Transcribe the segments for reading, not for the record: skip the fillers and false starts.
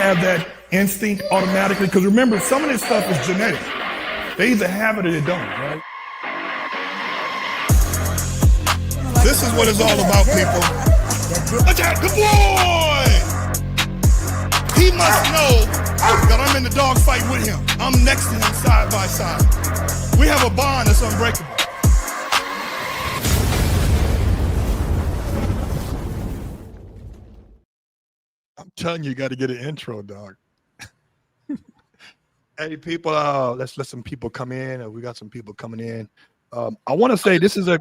have that instinct automatically? Because remember, some of this stuff is genetic. They either have it or they don't, right? This is what it's all about, people. Attack, good boy! He must know that I'm in the dog fight with him. I'm next to him side by side. We have a bond that's unbreakable. I'm telling you, you got to get an intro, dog. Hey, people, let's let some people come in. We got some people coming in. I want to say this is a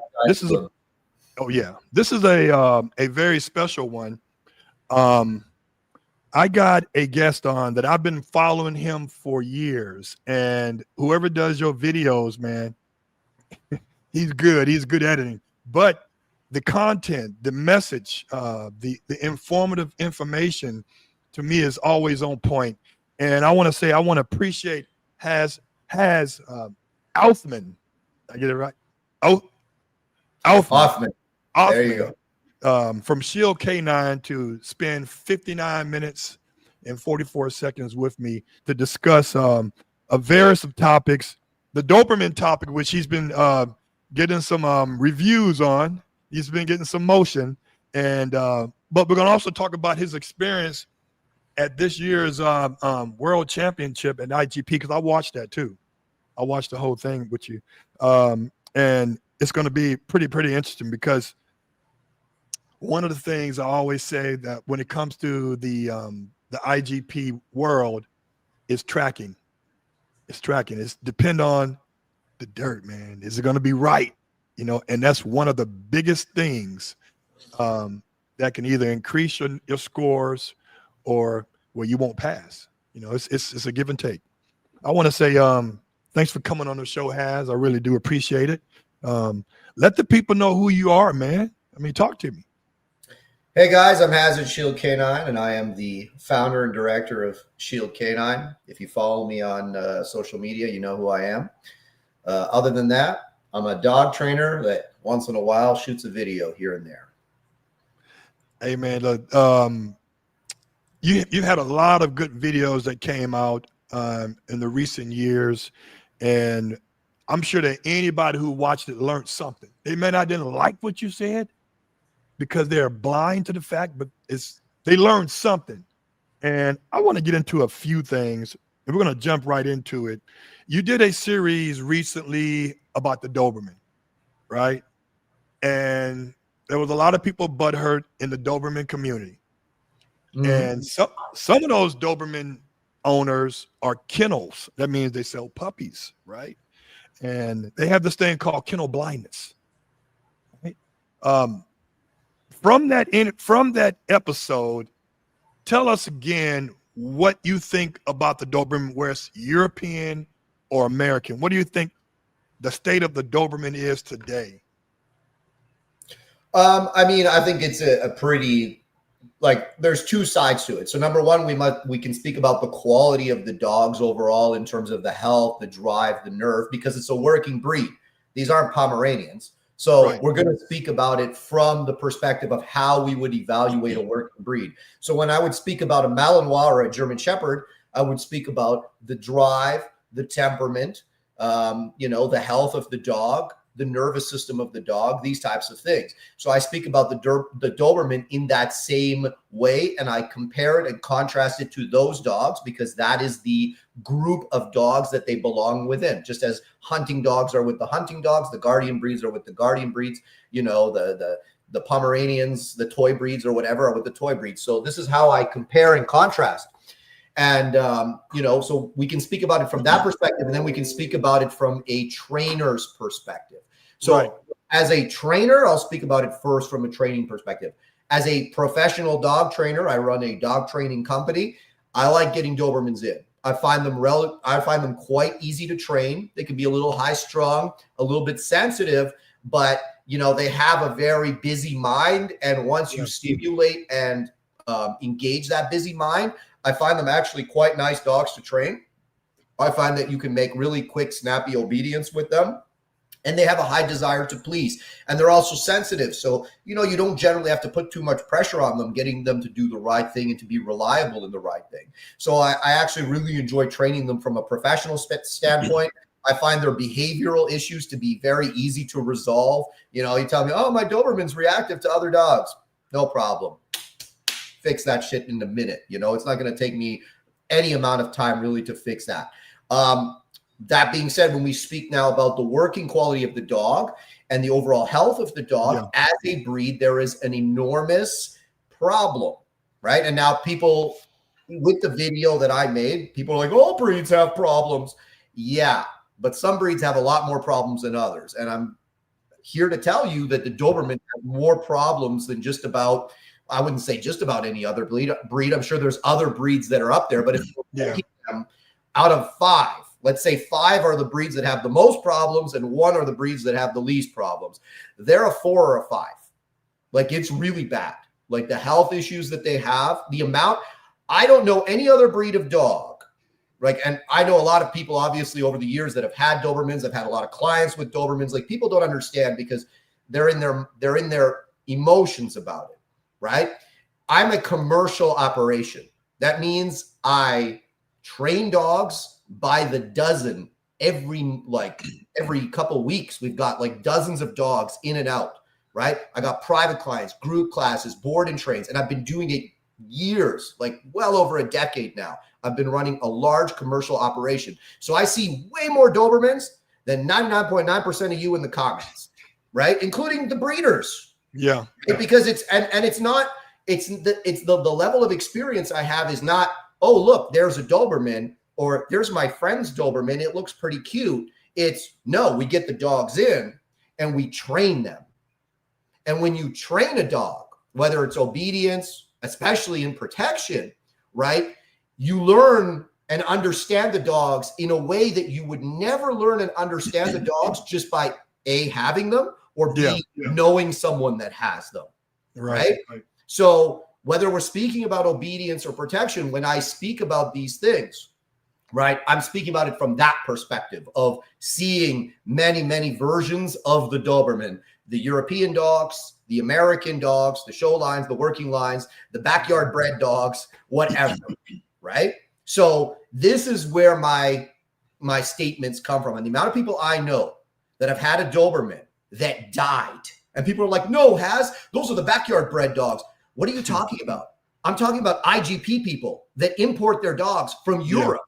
very special one. I got a guest on that I've been following him for years, and whoever does your videos, man, he's good. He's good editing, but the content, the message, the informative information to me is always on point. And I want to say, I want to appreciate Haz Othman. I get it right? Othman. There you go. From Shield K9 to spend 59 minutes and 44 seconds with me to discuss a various of topics. The Doberman topic, which he's been getting some reviews on. He's been getting some motion. And but we're going to also talk about his experience at this year's World Championship at IGP, because I watched that too. I watched the whole thing with you. And it's going to be pretty interesting, because one of the things I always say that when it comes to the IGP world is tracking. It's tracking. It's depend on the dirt, man. Is it going to be right? You know, and that's one of the biggest things that can either increase your scores or where you won't pass. You know, it's a give and take. I want to say thanks for coming on the show, Haz. I really do appreciate it. Let the people know who you are, man. I mean, talk to me. Hey guys, I'm Haz at Shield K9, and I am the founder and director of Shield K9. If you follow me on social media, you know who I am. Other than that, I'm a dog trainer that once in a while shoots a video here and there. Hey man, you've had a lot of good videos that came out in the recent years, and I'm sure that anybody who watched it learned something. They may not didn't like what you said because they're blind to the fact, but they learned something. And I want to get into a few things, and we're going to jump right into it. You did a series recently about the Doberman, right? And there was a lot of people butthurt in the Doberman community. And some of those Doberman owners are kennels. That means they sell puppies, right? And they have this thing called kennel blindness. Right? From that episode, tell us again what you think about the Doberman, whether it's European or American. What do you think the state of the Doberman is today? I mean, I think it's a pretty, like, there's two sides to it. So number one, we can speak about the quality of the dogs overall in terms of the health, the drive, the nerve, because it's a working breed. These aren't Pomeranians. So We're going to speak about it from the perspective of how we would evaluate a working breed. So when I would speak about a Malinois or a German Shepherd, I would speak about the drive, the temperament, the health of the dog, the nervous system of the dog, these types of things. So I speak about the Doberman in that same way, and I compare it and contrast it to those dogs because that is the group of dogs that they belong within. Just as hunting dogs are with the hunting dogs, the guardian breeds are with the guardian breeds, the Pomeranians, the toy breeds or whatever are with the toy breeds. So this is how I compare and contrast. And, so we can speak about it from that perspective, and then we can speak about it from a trainer's perspective. So as a trainer, I'll speak about it first from a training perspective. As a professional dog trainer, I run a dog training company. I like getting Dobermans in. I find them quite easy to train. They can be a little high strung, a little bit sensitive, but they have a very busy mind. And once you stimulate and engage that busy mind, I find them actually quite nice dogs to train. I find that you can make really quick, snappy obedience with them. and they have a high desire to please, and they're also sensitive. So, you know, you don't generally have to put too much pressure on them, getting them to do the right thing and to be reliable in the right thing. So I actually really enjoy training them from a professional standpoint. I find their behavioral issues to be very easy to resolve. You know, you tell me, oh, my Doberman's reactive to other dogs. No problem. Fix that shit in a minute. You know, it's not going to take me any amount of time really to fix that. That being said, when we speak now about the working quality of the dog and the overall health of the dog as a breed, there is an enormous problem, right? And now people, with the video that I made, people are like, all breeds have problems. Yeah, but some breeds have a lot more problems than others. And I'm here to tell you that the Doberman has more problems than just about, I wouldn't say just about any other breed. I'm sure there's other breeds that are up there, but if you're looking at them, out of 5, let's say 5 are the breeds that have the most problems and 1 are the breeds that have the least problems. They're a 4 or a 5. Like, it's really bad. Like, the health issues that they have, the amount, I don't know any other breed of dog. Like, and I know a lot of people, obviously, over the years that have had Dobermans. I've had a lot of clients with Dobermans. Like, people don't understand because they're in their emotions about it, right? I'm a commercial operation. That means I train dogs by the dozen every couple weeks. We've got like dozens of dogs in and out, right? I got private clients, group classes, board and trains, and I've been doing it years, like well over a decade now. I've been running a large commercial operation. So I see way more Dobermans than 99.9% of you in the comments, right? Including the breeders. Yeah. Because it's the level of experience I have is not, oh, look, there's a Doberman, or there's my friend's Doberman, it looks pretty cute. It's, no, we get the dogs in and we train them. And when you train a dog, whether it's obedience, especially in protection, right, you learn and understand the dogs in a way that you would never learn and understand the dogs just by A, having them, or B, knowing someone that has them, right? So whether we're speaking about obedience or protection, when I speak about these things, right, I'm speaking about it from that perspective of seeing many, many versions of the Doberman, the European dogs, the American dogs, the show lines, the working lines, the backyard bred dogs, whatever, right? So this is where my statements come from. And the amount of people I know that have had a Doberman that died, and people are like, no, Haz, those are the backyard bred dogs. What are you talking about? I'm talking about IGP people that import their dogs from Europe,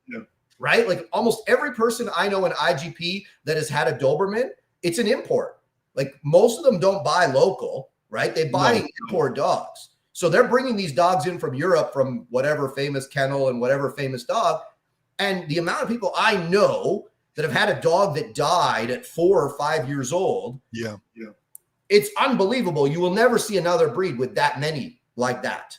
right? Like almost every person I know in IGP that has had a Doberman, it's an import. Like most of them don't buy local, right? They buy import dogs. So they're bringing these dogs in from Europe, from whatever famous kennel and whatever famous dog. And the amount of people I know that have had a dog that died at 4 or 5 years old, it's unbelievable. You will never see another breed with that many like that.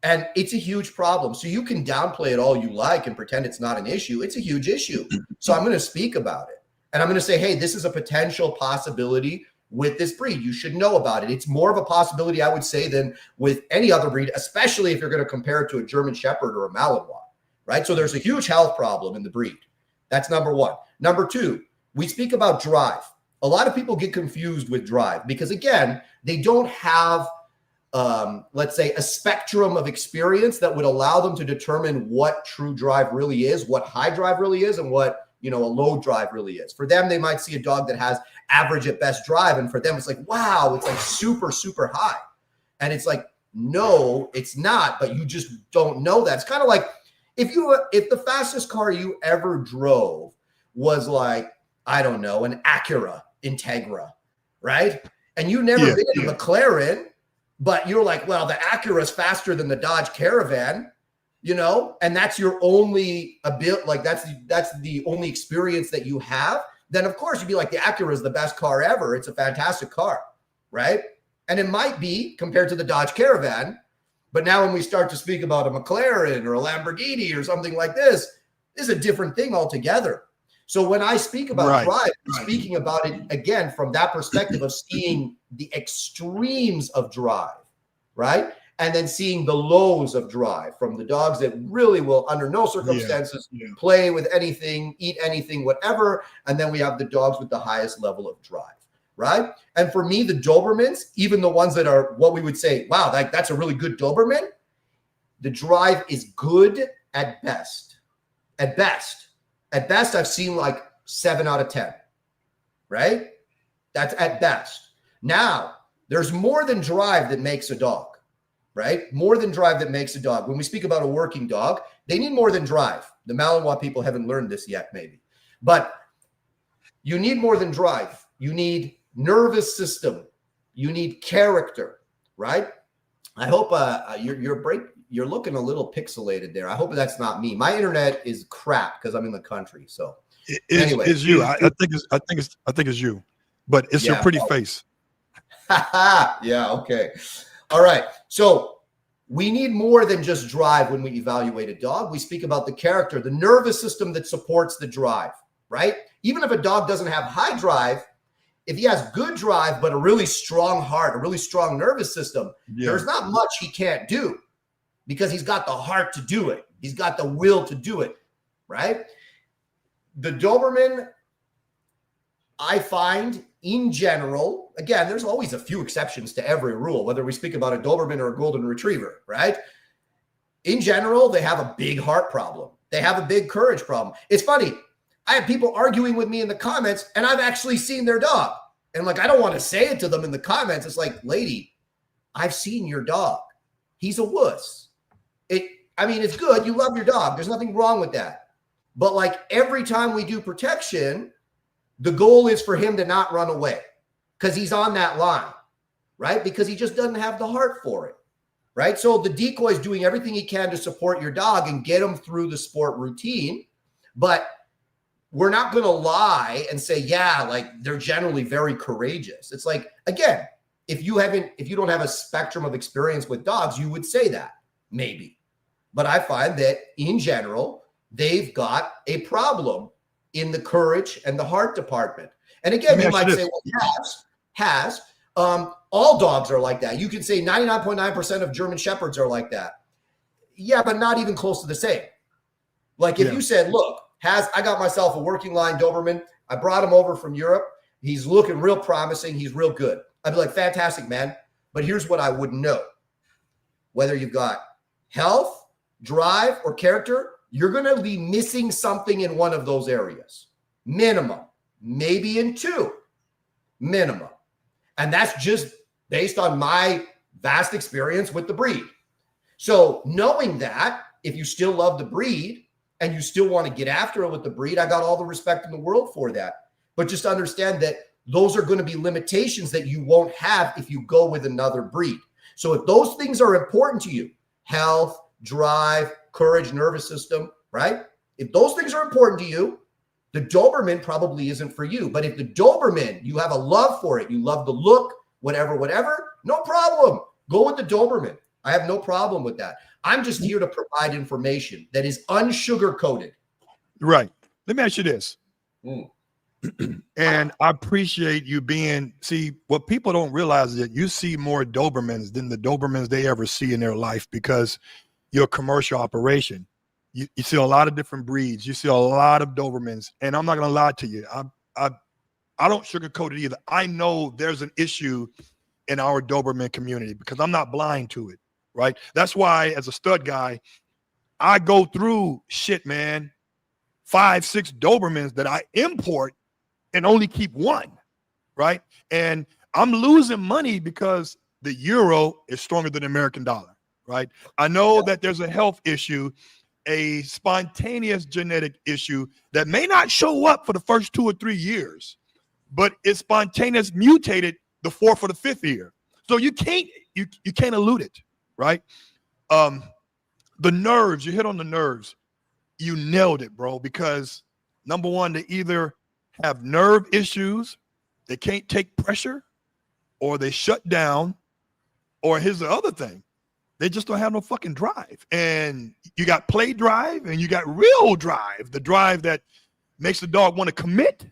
And it's a huge problem. So you can downplay it all you like and pretend it's not an issue. It's a huge issue. So I'm going to speak about it. And I'm going to say, hey, this is a potential possibility with this breed. You should know about it. It's more of a possibility, I would say, than with any other breed, especially if you're going to compare it to a German Shepherd or a Malinois, right? So there's a huge health problem in the breed. That's number one. Number two, we speak about drive. A lot of people get confused with drive because, again, they don't have let's say, a spectrum of experience that would allow them to determine what true drive really is, what high drive really is, and what, you know, a low drive really is. For them, they might see a dog that has average at best drive, and for them, it's like, wow, it's like super, super high. And it's like, no, it's not, but you just don't know that. It's kind of like if the fastest car you ever drove was like, I don't know, an Acura Integra, right? And you never been in a McLaren, but you're like, well, the Acura is faster than the Dodge Caravan, you know, and that's your only like that's the only experience that you have. Then of course you'd be like, the Acura is the best car ever. It's a fantastic car, right? And it might be compared to the Dodge Caravan, but now when we start to speak about a McLaren or a Lamborghini or something like this is a different thing altogether. So when I speak about drive, I'm speaking about it, again, from that perspective of seeing the extremes of drive, right? and then seeing the lows of drive from the dogs that really will, under no circumstances, play with anything, eat anything, whatever. And then we have the dogs with the highest level of drive, right? And for me, the Dobermans, even the ones that are what we would say, wow, that's a really good Doberman, the drive is good at best. At best. At best, I've seen like 7 out of 10, right? That's at best. Now, there's more than drive that makes a dog, right? More than drive that makes a dog. When we speak about a working dog, they need more than drive. The Malinois people haven't learned this yet, maybe. But you need more than drive. You need nervous system. You need character, right? I hope you're looking a little pixelated there. I hope that's not me. My internet is crap because I'm in the country. So anyway, it's you. I think it's you, but it's your pretty face. Yeah. Okay. All right. So we need more than just drive when we evaluate a dog. We speak about the character, the nervous system that supports the drive, right? Even if a dog doesn't have high drive, if he has good drive, but a really strong heart, a really strong nervous system, there's not much he can't do because he's got the heart to do it. He's got the will to do it, right? The Doberman, I find in general, again, there's always a few exceptions to every rule, whether we speak about a Doberman or a Golden Retriever, right? In general, they have a big heart problem. They have a big courage problem. It's funny. I have people arguing with me in the comments, and I've actually seen their dog. And like, I don't want to say it to them in the comments. It's like, lady, I've seen your dog. He's a wuss. It's good. You love your dog. There's nothing wrong with that. But like every time we do protection, the goal is for him to not run away because he's on that line, right? Because he just doesn't have the heart for it, right? So the decoy is doing everything he can to support your dog and get him through the sport routine. But we're not going to lie and say, like they're generally very courageous. It's like, again, if you don't have a spectrum of experience with dogs, you would say that maybe. But I find that in general, they've got a problem in the courage and the heart department. And again, you might say, well, all dogs are like that. You can say 99.9% of German Shepherds are like that. Yeah, but not even close to the same. Like if you said, look, I got myself a working line Doberman. I brought him over from Europe. He's looking real promising. He's real good. I'd be like, fantastic, man. But here's what I wouldn't know. Whether you've got health, drive, or character, you're going to be missing something in one of those areas. Minimum. Maybe in 2. Minimum. And that's just based on my vast experience with the breed. So knowing that, if you still love the breed and you still want to get after it with the breed, I got all the respect in the world for that. But just understand that those are going to be limitations that you won't have if you go with another breed. So if those things are important to you, health, drive, courage, nervous system, right? If those things are important to you, the Doberman probably isn't for you. But if the Doberman, you have a love for it, you love the look, whatever, no problem. Go with the Doberman. I have no problem with that. I'm just here to provide information that is unsugar-coated. Right. Let me ask you this. And I appreciate you what people don't realize is that you see more Dobermans than the Dobermans they ever see in their life because you're a commercial operation. You see a lot of different breeds. You see a lot of Dobermans. And I'm not going to lie to you. I don't sugarcoat it either. I know there's an issue in our Doberman community because I'm not blind to it, right? That's why as a stud guy, I go through shit, man. 5, 6 Dobermans that I import and only keep 1, right? And I'm losing money because the euro is stronger than the American dollar, right? I know that there's a health issue, a spontaneous genetic issue that may not show up for the first 2 or 3 years, but it's spontaneous mutated the 4th or the 5th year. So you can't elude it, right? The nerves, you hit on the nerves. You nailed it, bro, because number one, they either have nerve issues, they can't take pressure, or they shut down, or here's the other thing, they just don't have no fucking drive. And you got play drive and you got real drive, the drive that makes the dog want to commit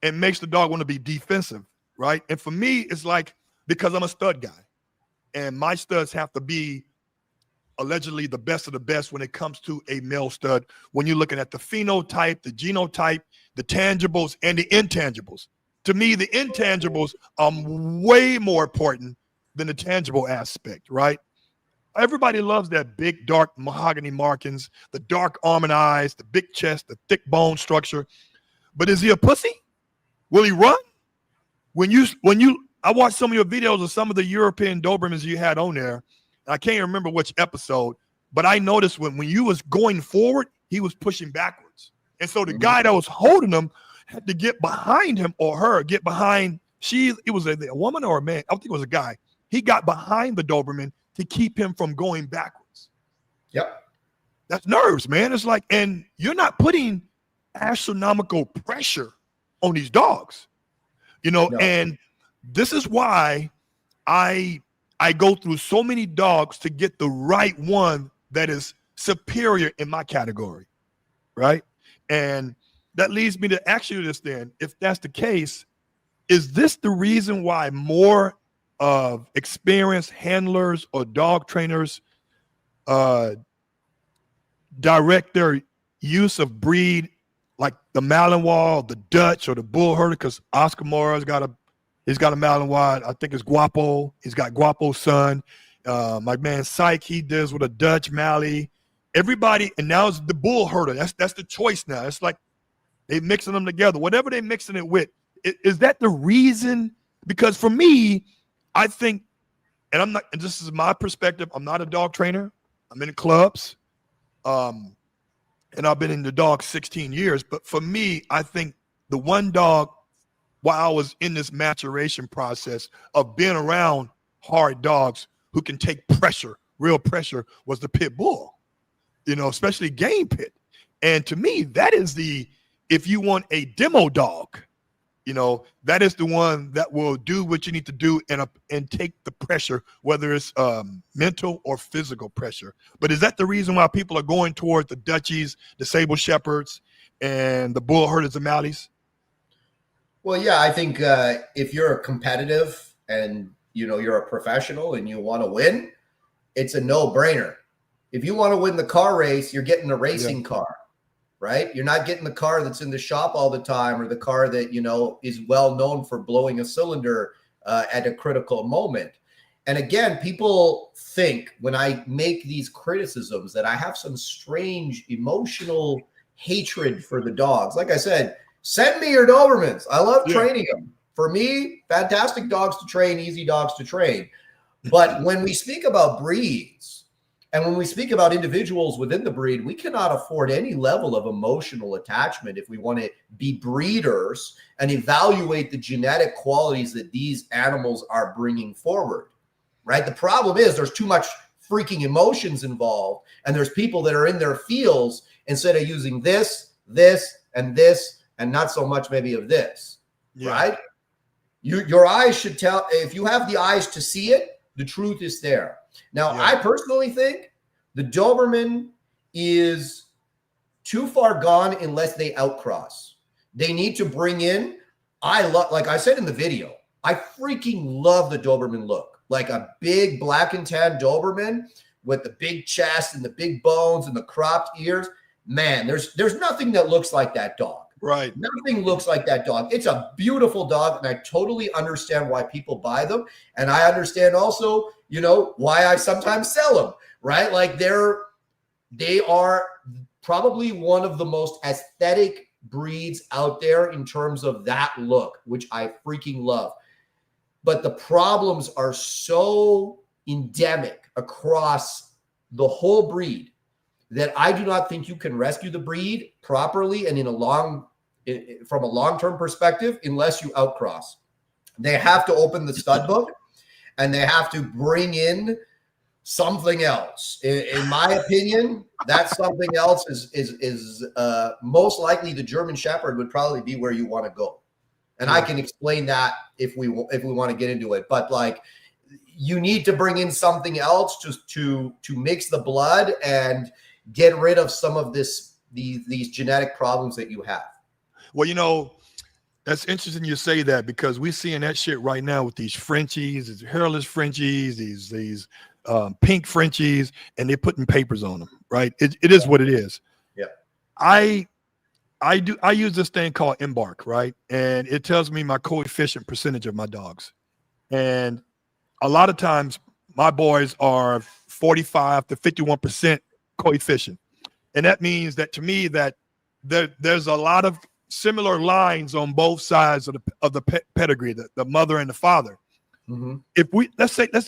and makes the dog want to be defensive, right? And for me, it's like, because I'm a stud guy, and my studs have to be allegedly the best of the best when it comes to a male stud. When you're looking at the phenotype, the genotype, the tangibles, and the intangibles. To me, the intangibles are way more important than the tangible aspect, right? Everybody loves that big, dark mahogany markings, the dark almond eyes, the big chest, the thick bone structure. But is he a pussy? Will he run? I watched some of your videos of some of the European Dobermans you had on there. I can't remember which episode, but I noticed when you was going forward, he was pushing backwards. And so the guy that was holding him had to get behind him or her, get behind. It was a woman or a man. I think it was a guy. He got behind the Doberman to keep him from going backwards. Yep. That's nerves, man. It's like, and you're not putting astronomical pressure on these dogs, No. And this is why I go through so many dogs to get the right one that is superior in my category, right? And that leads me to ask you this then. If that's the case, is this the reason why more of experienced handlers or dog trainers direct their use of breed like the Malinois, the Dutch, or the Bull Herder? Because Oscar Mora's got a Malinois. I think it's Guapo. He's got Guapo's son. My man Syke, he does with a Dutch Mallee. Everybody, and now it's the Bull Herder. That's the choice now. It's like they mixing them together. Whatever they mixing it with, is that the reason? Because for me, I think, and this is my perspective, I'm not a dog trainer. I'm in clubs. And I've been in the dog 16 years. But for me, I think the one dog, while I was in this maturation process of being around hard dogs who can take pressure, real pressure, was the pit bull, especially game pit. And to me, that is if you want a demo dog, that is the one that will do what you need to do and take the pressure, whether it's mental or physical pressure. But is that the reason why people are going toward the Dutchies, the Sable Shepherds, and the Bull Herders and Malleys? Well, yeah, I think if you're competitive and you're a professional and you want to win, it's a no-brainer. If you want to win the car race, you're getting a racing car, right? You're not getting the car that's in the shop all the time, or the car that is well known for blowing a cylinder at a critical moment. And again, people think when I make these criticisms that I have some strange emotional hatred for the dogs. Like I said, send me your Dobermans. I love training them. For me, fantastic dogs to train, easy dogs to train. But when we speak about breeds and when we speak about individuals within the breed, we cannot afford any level of emotional attachment if we want to be breeders and evaluate the genetic qualities that these animals are bringing forward, right? The problem is there's too much freaking emotions involved, and there's people that are in their fields instead of using this, and this, and not so much maybe of this, right? Your eyes should tell. If you have the eyes to see it, the truth is there. Now, I personally think the Doberman is too far gone unless they outcross. They need to bring in, like I said in the video, I freaking love the Doberman look. Like a big black and tan Doberman with the big chest and the big bones and the cropped ears. Man, there's nothing that looks like that dog. Right. Nothing looks like that dog. It's a beautiful dog, and I totally understand why people buy them. And I understand also, why I sometimes sell them, right? Like they are probably one of the most aesthetic breeds out there in terms of that look, which I freaking love. But the problems are so endemic across the whole breed that I do not think you can rescue the breed properly and from a long-term perspective unless you outcross. They have to open the stud book and they have to bring in something else. In my opinion, that something else is most likely the German Shepherd would probably be where you want to go. And I can explain that if we want to get into it. But like, you need to bring in something else just to mix the blood and get rid of some of these genetic problems that you have. Well, That's interesting you say that, because we're seeing that shit right now with these Frenchies, these hairless Frenchies, these pink Frenchies, and they're putting papers on them, right? It is what it is. Yeah. I use this thing called Embark, right? And it tells me my coefficient percentage of my dogs. And a lot of times my boys are 45 to 51% coefficient. And that means that, to me, that there's a lot of similar lines on both sides of the pedigree, the mother and the father. Mm-hmm. If we,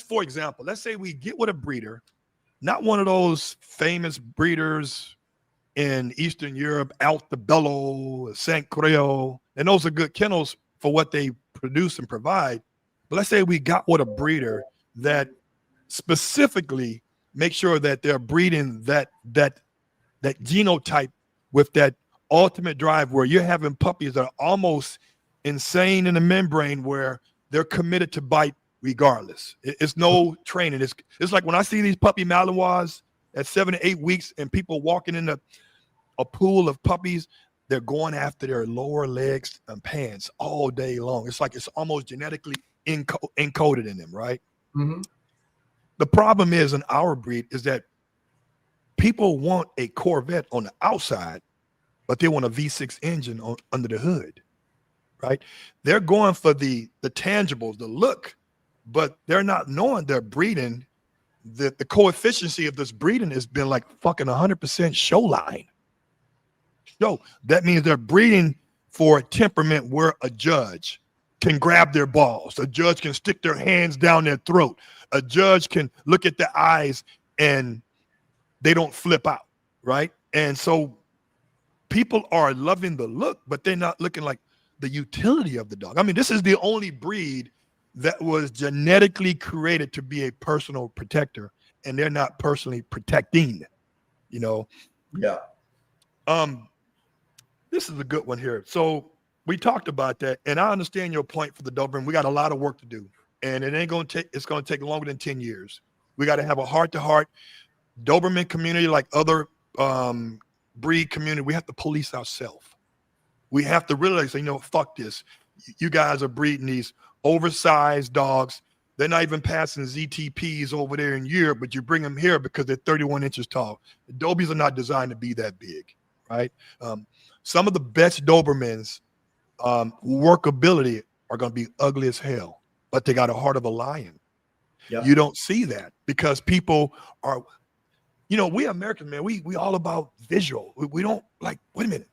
for example, let's say we get with a breeder, not one of those famous breeders in Eastern Europe, Altobello, St. Creole, and those are good kennels for what they produce and provide. But let's say we got with a breeder that specifically makes sure that they're breeding that genotype with that ultimate drive, where you're having puppies that are almost insane in the membrane, where they're committed to bite regardless. It's no training. It's like when I see these puppy Malinois at 7 to 8 weeks and people walking in a pool of puppies, they're going after their lower legs and pants all day long. It's like it's almost genetically encoded in them, right? Mm-hmm. The problem is in our breed is that people want a Corvette on the outside, but they want a V6 engine under the hood, right? They're going for the tangibles, the look, but they're not knowing they're breeding. The coefficient of this breeding has been like fucking 100% show line. So that means they're breeding for a temperament where a judge can grab their balls. A judge can stick their hands down their throat. A judge can look at their eyes and they don't flip out, right? And so people are loving the look, but they're not looking like the utility of the dog. I mean, this is the only breed that was genetically created to be a personal protector, and they're not personally protecting, you know? Yeah. This is a good one here. So we talked about that, and I understand your point for the Doberman. We got a lot of work to do, and it's going to take longer than 10 years. We got to have a heart-to-heart Doberman community, like other breed community. We have to police ourselves. We have to realize, fuck this. You guys are breeding these oversized dogs. They're not even passing ZTPs over there in Europe, but you bring them here because they're 31 inches tall. The Dobies are not designed to be that big, right? Some of the best Dobermans, workability, are going to be ugly as hell, but they got a heart of a lion. Yep. You don't see that because people are, we Americans, man, we all about visual. We don't like, wait a minute.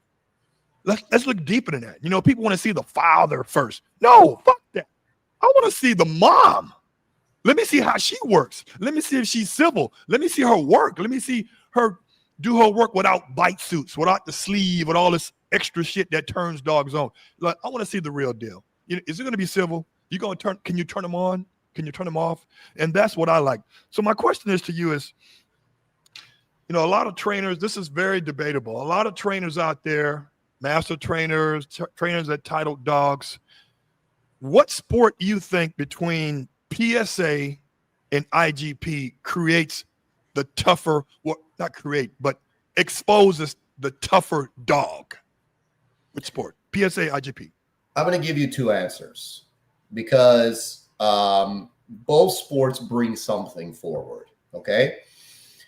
Let's look deeper than that. People want to see the father first. No, fuck that. I want to see the mom. Let me see how she works. Let me see if she's civil. Let me see her work. Let me see her do her work without bite suits, without the sleeve, with all this extra shit that turns dogs on. Like, I want to see the real deal. Is it going to be civil? Can you turn them on? Can you turn them off? And that's what I like. So my question is to you is, a lot of trainers, this is very debatable. A lot of trainers out there, master trainers, trainers that titled dogs, what sport do you think between PSA and IGP creates the tougher, well, not create, but exposes the tougher dog? Which sport? PSA, IGP? I'm going to give you two answers because both sports bring something forward, okay?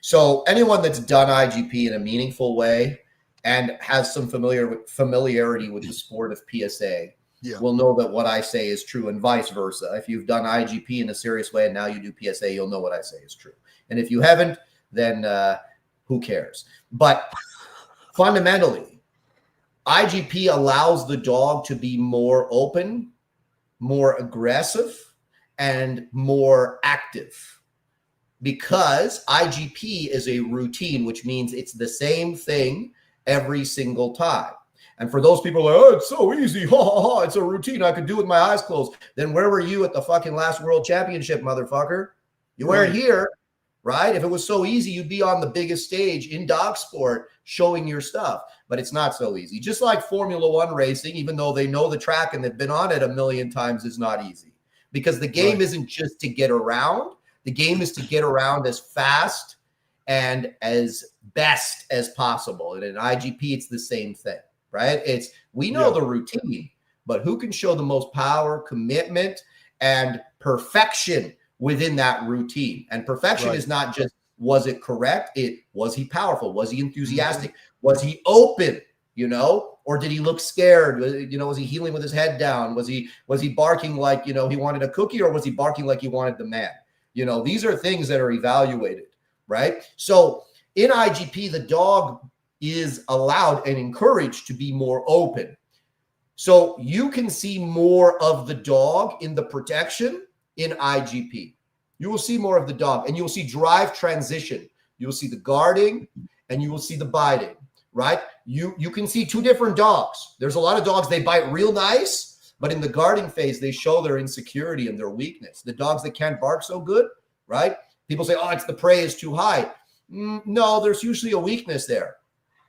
So anyone that's done IGP in a meaningful way and has some familiarity with the sport of PSA will know that what I say is true, and vice versa. If you've done IGP in a serious way and now you do PSA, you'll know what I say is true. And if you haven't, then who cares? But fundamentally, IGP allows the dog to be more open, more aggressive, and more active, because IGP is a routine, which means it's the same thing every single time. And for those people like, oh, it's so easy. Ha, ha, ha. It's a routine. I could do it with my eyes closed. Then where were you at the fucking last world championship, motherfucker? You weren't here, right? If it was so easy, you'd be on the biggest stage in dog sport showing your stuff. But it's not so easy. Just like Formula One racing, even though they know the track and they've been on it a million times, is not easy. Because the game isn't just to get around. The game is to get around as fast and as best as possible. And in IGP, it's the same thing, right? We know the routine, but who can show the most power, commitment, and perfection within that routine. And perfection is not just, was it correct? Was he powerful? Was he enthusiastic? Was he open? Or did he look scared? Was he healing with his head down? Was he barking like, he wanted a cookie, or was he barking like he wanted the man? These are things that are evaluated, right? So in IGP, the dog is allowed and encouraged to be more open. So you can see more of the dog in the protection in IGP. You will see more of the dog, and you will see drive transition. You will see the guarding, and you will see the biting, right? You can see two different dogs. There's a lot of dogs, they bite real nice, but in the guarding phase, they show their insecurity and their weakness. The dogs that can't bark so good, right? People say, oh, it's the prey is too high. No, there's usually a weakness there.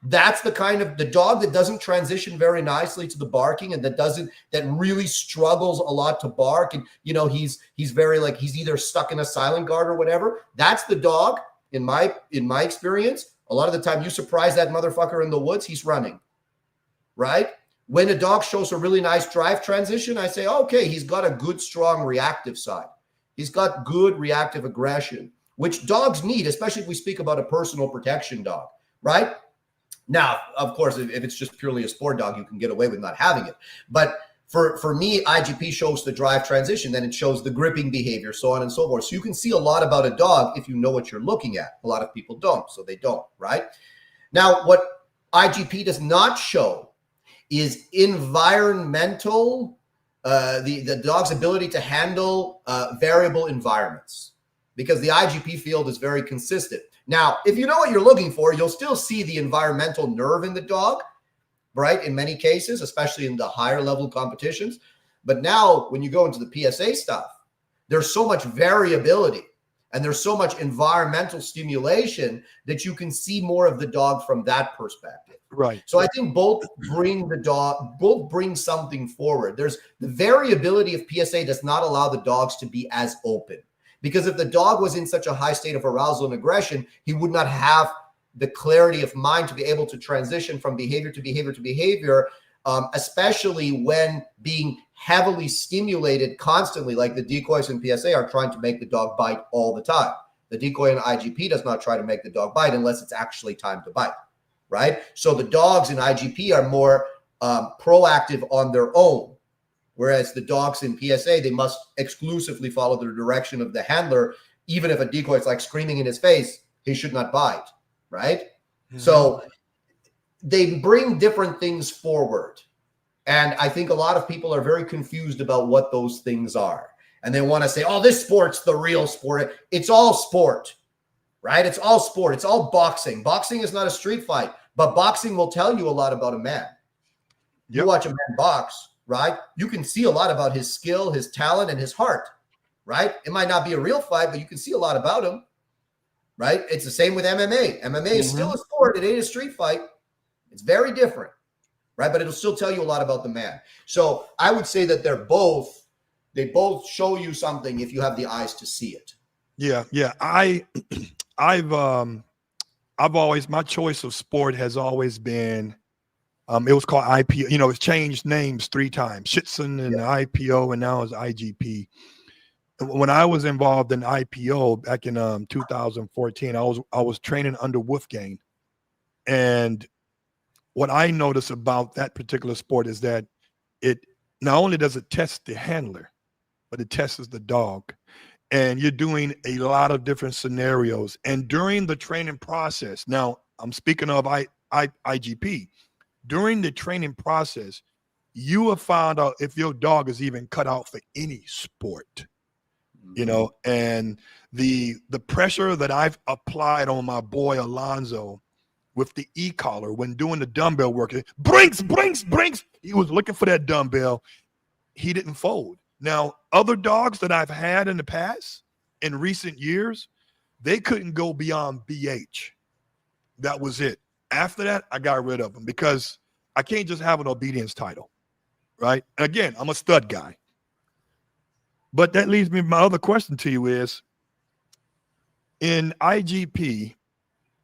That's the kind of the dog that doesn't transition very nicely to the barking, and that really struggles a lot to bark. And, he's very he's either stuck in a silent guard or whatever. That's the dog in my experience. A lot of the time you surprise that motherfucker in the woods, he's running, right? When a dog shows a really nice drive transition, I say, okay, he's got a good, strong reactive side. He's got good reactive aggression, which dogs need, especially if we speak about a personal protection dog, right? Now, of course, if it's just purely a sport dog, you can get away with not having it. But for me, IGP shows the drive transition, then it shows the gripping behavior, so on and so forth. So you can see a lot about a dog if you know what you're looking at. A lot of people don't, so they don't, right? Now, what IGP does not show is environmental, the dog's ability to handle variable environments, because the IGP field is very consistent. Now, if you know what you're looking for, you'll still see the environmental nerve in the dog, right? In many cases, especially in the higher level competitions. But now when you go into the PSA stuff, there's so much variability and there's so much environmental stimulation that you can see more of the dog from that perspective. Right. So I think both bring something forward. There's the variability of PSA does not allow the dogs to be as open. Because if the dog was in such a high state of arousal and aggression, he would not have the clarity of mind to be able to transition from behavior to behavior to behavior, especially when being heavily stimulated constantly, like the decoys in PSA are trying to make the dog bite all the time. The decoy in IGP does not try to make the dog bite unless it's actually time to bite, right? So the dogs in IGP are more proactive on their own. Whereas the dogs in PSA, they must exclusively follow the direction of the handler. Even if a decoy is like screaming in his face, he should not bite, right? Mm-hmm. So they bring different things forward. And I think a lot of people are very confused about what those things are. And they want to say, oh, this sport's the real sport. It's all sport, right? It's all sport. It's all boxing. Boxing is not a street fight, but boxing will tell you a lot about a man. Yep. You watch a man box, right? You can see a lot about his skill, his talent, and his heart, right? It might not be a real fight, but you can see a lot about him, right? It's the same with MMA. MMA is still a sport. It ain't a street fight. It's very different, right? But it'll still tell you a lot about the man. So I would say that they both show you something if you have the eyes to see it. Yeah. I've always, my choice of sport has always been, it was called IPO. It's changed names 3 times, Schützen and IPO, and now it's IGP. When I was involved in IPO back in 2014, I was training under Wolfgang. And what I noticed about that particular sport is that it not only does it test the handler, but it tests the dog. And you're doing a lot of different scenarios. And during the training process, now I'm speaking of IGP, during the training process, you have found out if your dog is even cut out for any sport, and the pressure that I've applied on my boy Alonzo with the e-collar when doing the dumbbell work, Brinks, he was looking for that dumbbell. He didn't fold. Now, other dogs that I've had in the past, in recent years, they couldn't go beyond BH. That was it. After that, I got rid of them because I can't just have an obedience title, right? Again, I'm a stud guy. But that leads me, my other question to you is, in IGP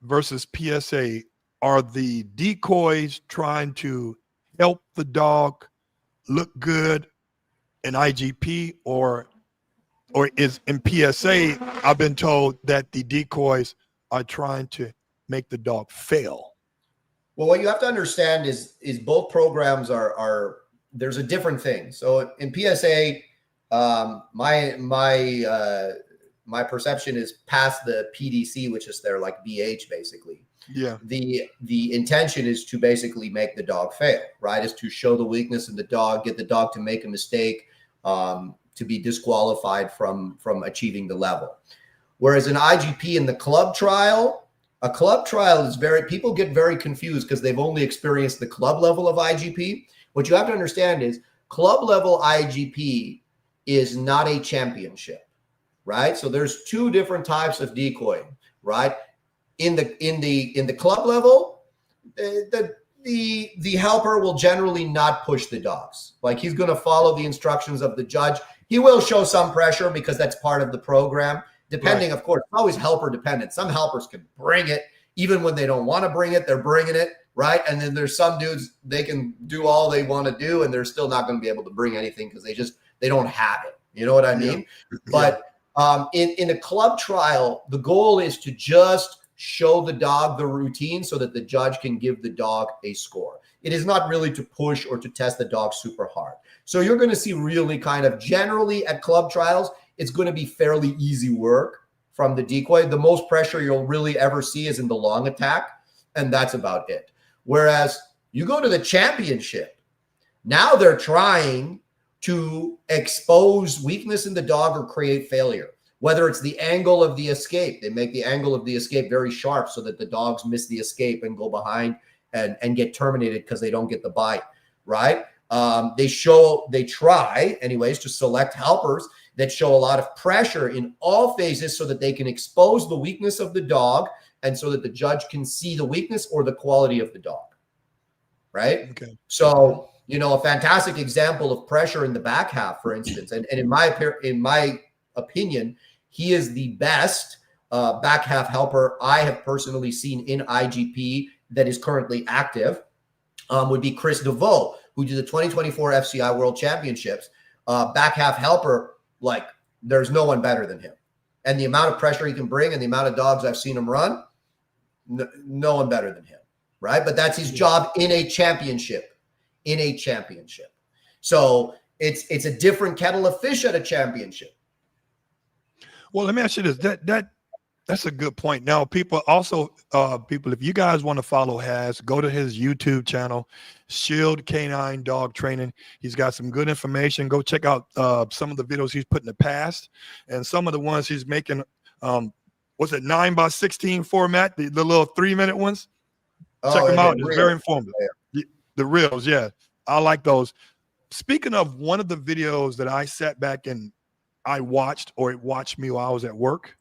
versus PSA, are the decoys trying to help the dog look good in IGP or is in PSA? I've been told that the decoys are trying to make the dog fail. Well, what you have to understand is both programs are there's a different thing. So in PSA, my perception is past the PDC, which is their like BH basically. Yeah. The intention is to basically make the dog fail, right? Is to show the weakness in the dog, get the dog to make a mistake, to be disqualified from achieving the level. Whereas in IGP in the club trial, a club trial is people get very confused because they've only experienced the club level of IGP. What you have to understand is club level IGP is not a championship, right? So there's two different types of decoying, right? In the club level, the helper will generally not push the dogs. Like he's going to follow the instructions of the judge. He will show some pressure because that's part of the program. Depending, right. Of course, always helper dependent. Some helpers can bring it even when they don't want to bring it. They're bringing it, right? And then there's some dudes, they can do all they want to do and they're still not going to be able to bring anything because they don't have it. You know what I mean? Yeah. But in a club trial, the goal is to just show the dog the routine so that the judge can give the dog a score. It is not really to push or to test the dog super hard. So you're going to see really kind of generally at club trials, it's going to be fairly easy work from the decoy. The most pressure you'll really ever see is in the long attack, and that's about it. Whereas you go to the championship, now they're trying to expose weakness in the dog or create failure. Whether it's the angle of the escape, they make the angle of the escape very sharp so that the dogs miss the escape and go behind and get terminated because they don't get the bite, right? They try anyways to select helpers that show a lot of pressure in all phases so that they can expose the weakness of the dog and so that the judge can see the weakness or the quality of the dog, right? Okay. So, a fantastic example of pressure in the back half, for instance, and in my opinion, he is the best back half helper I have personally seen in IGP that is currently active, would be Chris DeVoe, who did the 2024 FCI World Championships. Back half helper, like there's no one better than him. And the amount of pressure he can bring and the amount of dogs I've seen him run, no one better than him, right? But that's his job in a championship. So it's a different kettle of fish at a championship. Well, let me ask you this. That's a good point. Now, people, if you guys want to follow Haz, go to his YouTube channel, Shield Canine Dog Training. He's got some good information. Go check out some of the videos he's put in the past and some of the ones he's making. What's it, 9x16 format, the little 3-minute ones? Check them out. It's very informative. Yeah. The reels, yeah. I like those. Speaking of one of the videos that I sat back and I watched, or it watched me while I was at work,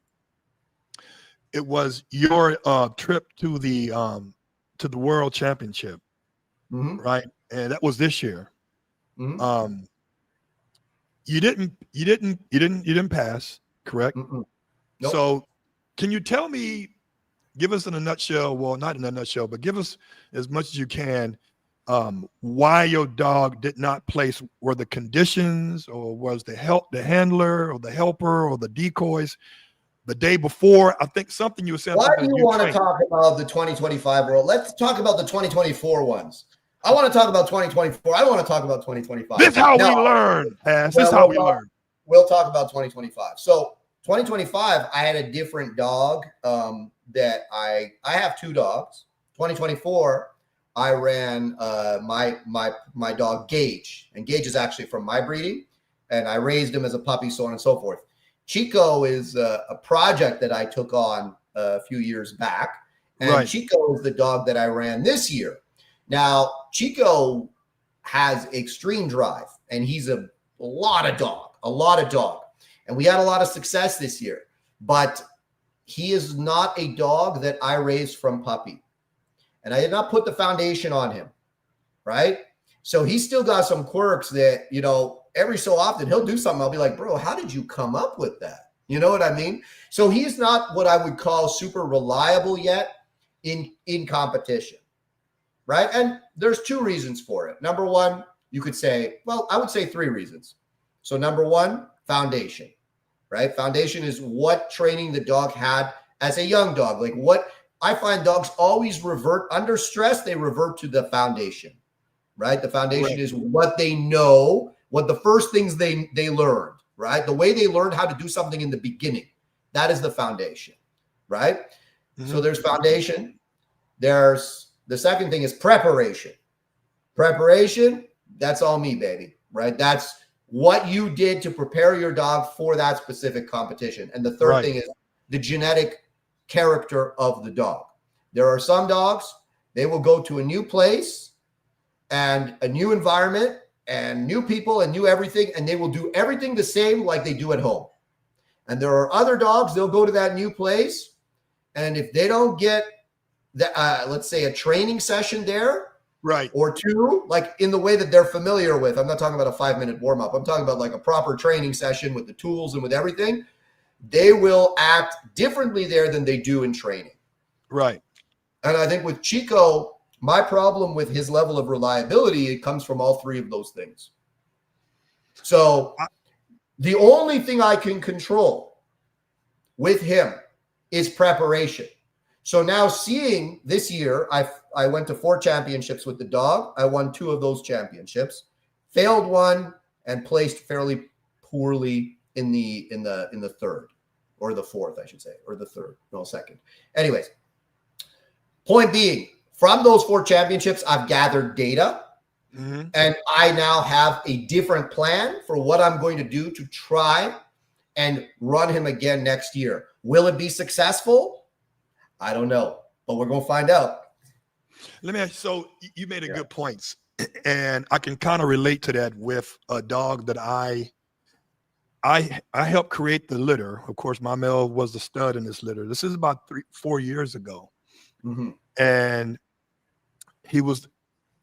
it was your trip to the World Championship, right? And that was this year. You didn't pass, correct? Nope. So can you tell me, give us in a nutshell, well, not in a nutshell, but give us as much as you can, why your dog did not place? Were the conditions, or was the handler or the helper or the decoys the day before? I think something you said. Why do you want to talk about the 2025 World? Let's talk about the 2024 ones. I want to talk about 2024. I don't want to talk about 2025. This is how we learn, Haz. This is how we learn. We'll talk about 2025. So 2025, I had a different dog that I have 2 dogs. 2024, I ran my dog Gage, and Gage is actually from my breeding, and I raised him as a puppy, so on and so forth. Chico is a project that I took on a few years back, and right. Chico is the dog that I ran this year. Now, Chico has extreme drive, and he's a lot of dog, and we had a lot of success this year, but he is not a dog that I raised from puppy. And I did not put the foundation on him, right? So he's still got some quirks that, every so often he'll do something. I'll be like, bro, how did you come up with that? You know what I mean? So he's not what I would call super reliable yet in competition, right? And there's 2 reasons for it. Number one, you could say, well, I would say 3 reasons. So number 1, foundation, right? Foundation is what training the dog had as a young dog. Like what I find dogs always revert under stress, they revert to the foundation, right? The foundation is what they know, what the first things they learned, right? The way they learned how to do something in the beginning. That is the foundation, right? Mm-hmm. So there's foundation. There's the second thing is preparation. Preparation, that's all me, baby, right? That's what you did to prepare your dog for that specific competition. And the third thing is the genetic character of the dog. There are some dogs, they will go to a new place and a new environment and new people and new everything, and they will do everything the same like they do at home. And there are other dogs, they'll go to that new place, and if they don't get let's say a training session there, right, or 2, like in the way that they're familiar with, I'm not talking about a 5-minute warm-up, I'm talking about like a proper training session with the tools and with everything, they will act differently there than they do in training. Right. And I think with Chico, my problem with his level of reliability, it comes from all 3 of those things. So the only thing I can control with him is preparation. So now seeing this year, I went to 4 championships with the dog. I won 2 of those championships, failed 1, and placed fairly poorly in the 3rd, or the 4th, I should say, or the 3rd, no, 2nd. Anyways, point being, from those 4 championships, I've gathered data, and I now have a different plan for what I'm going to do to try and run him again next year. Will it be successful? I don't know, but we're going to find out. Let me ask you, so you made a good points, and I can kind of relate to that with a dog that I helped create the litter. Of course, my male was the stud in this litter. This is about 3-4 years ago. And he was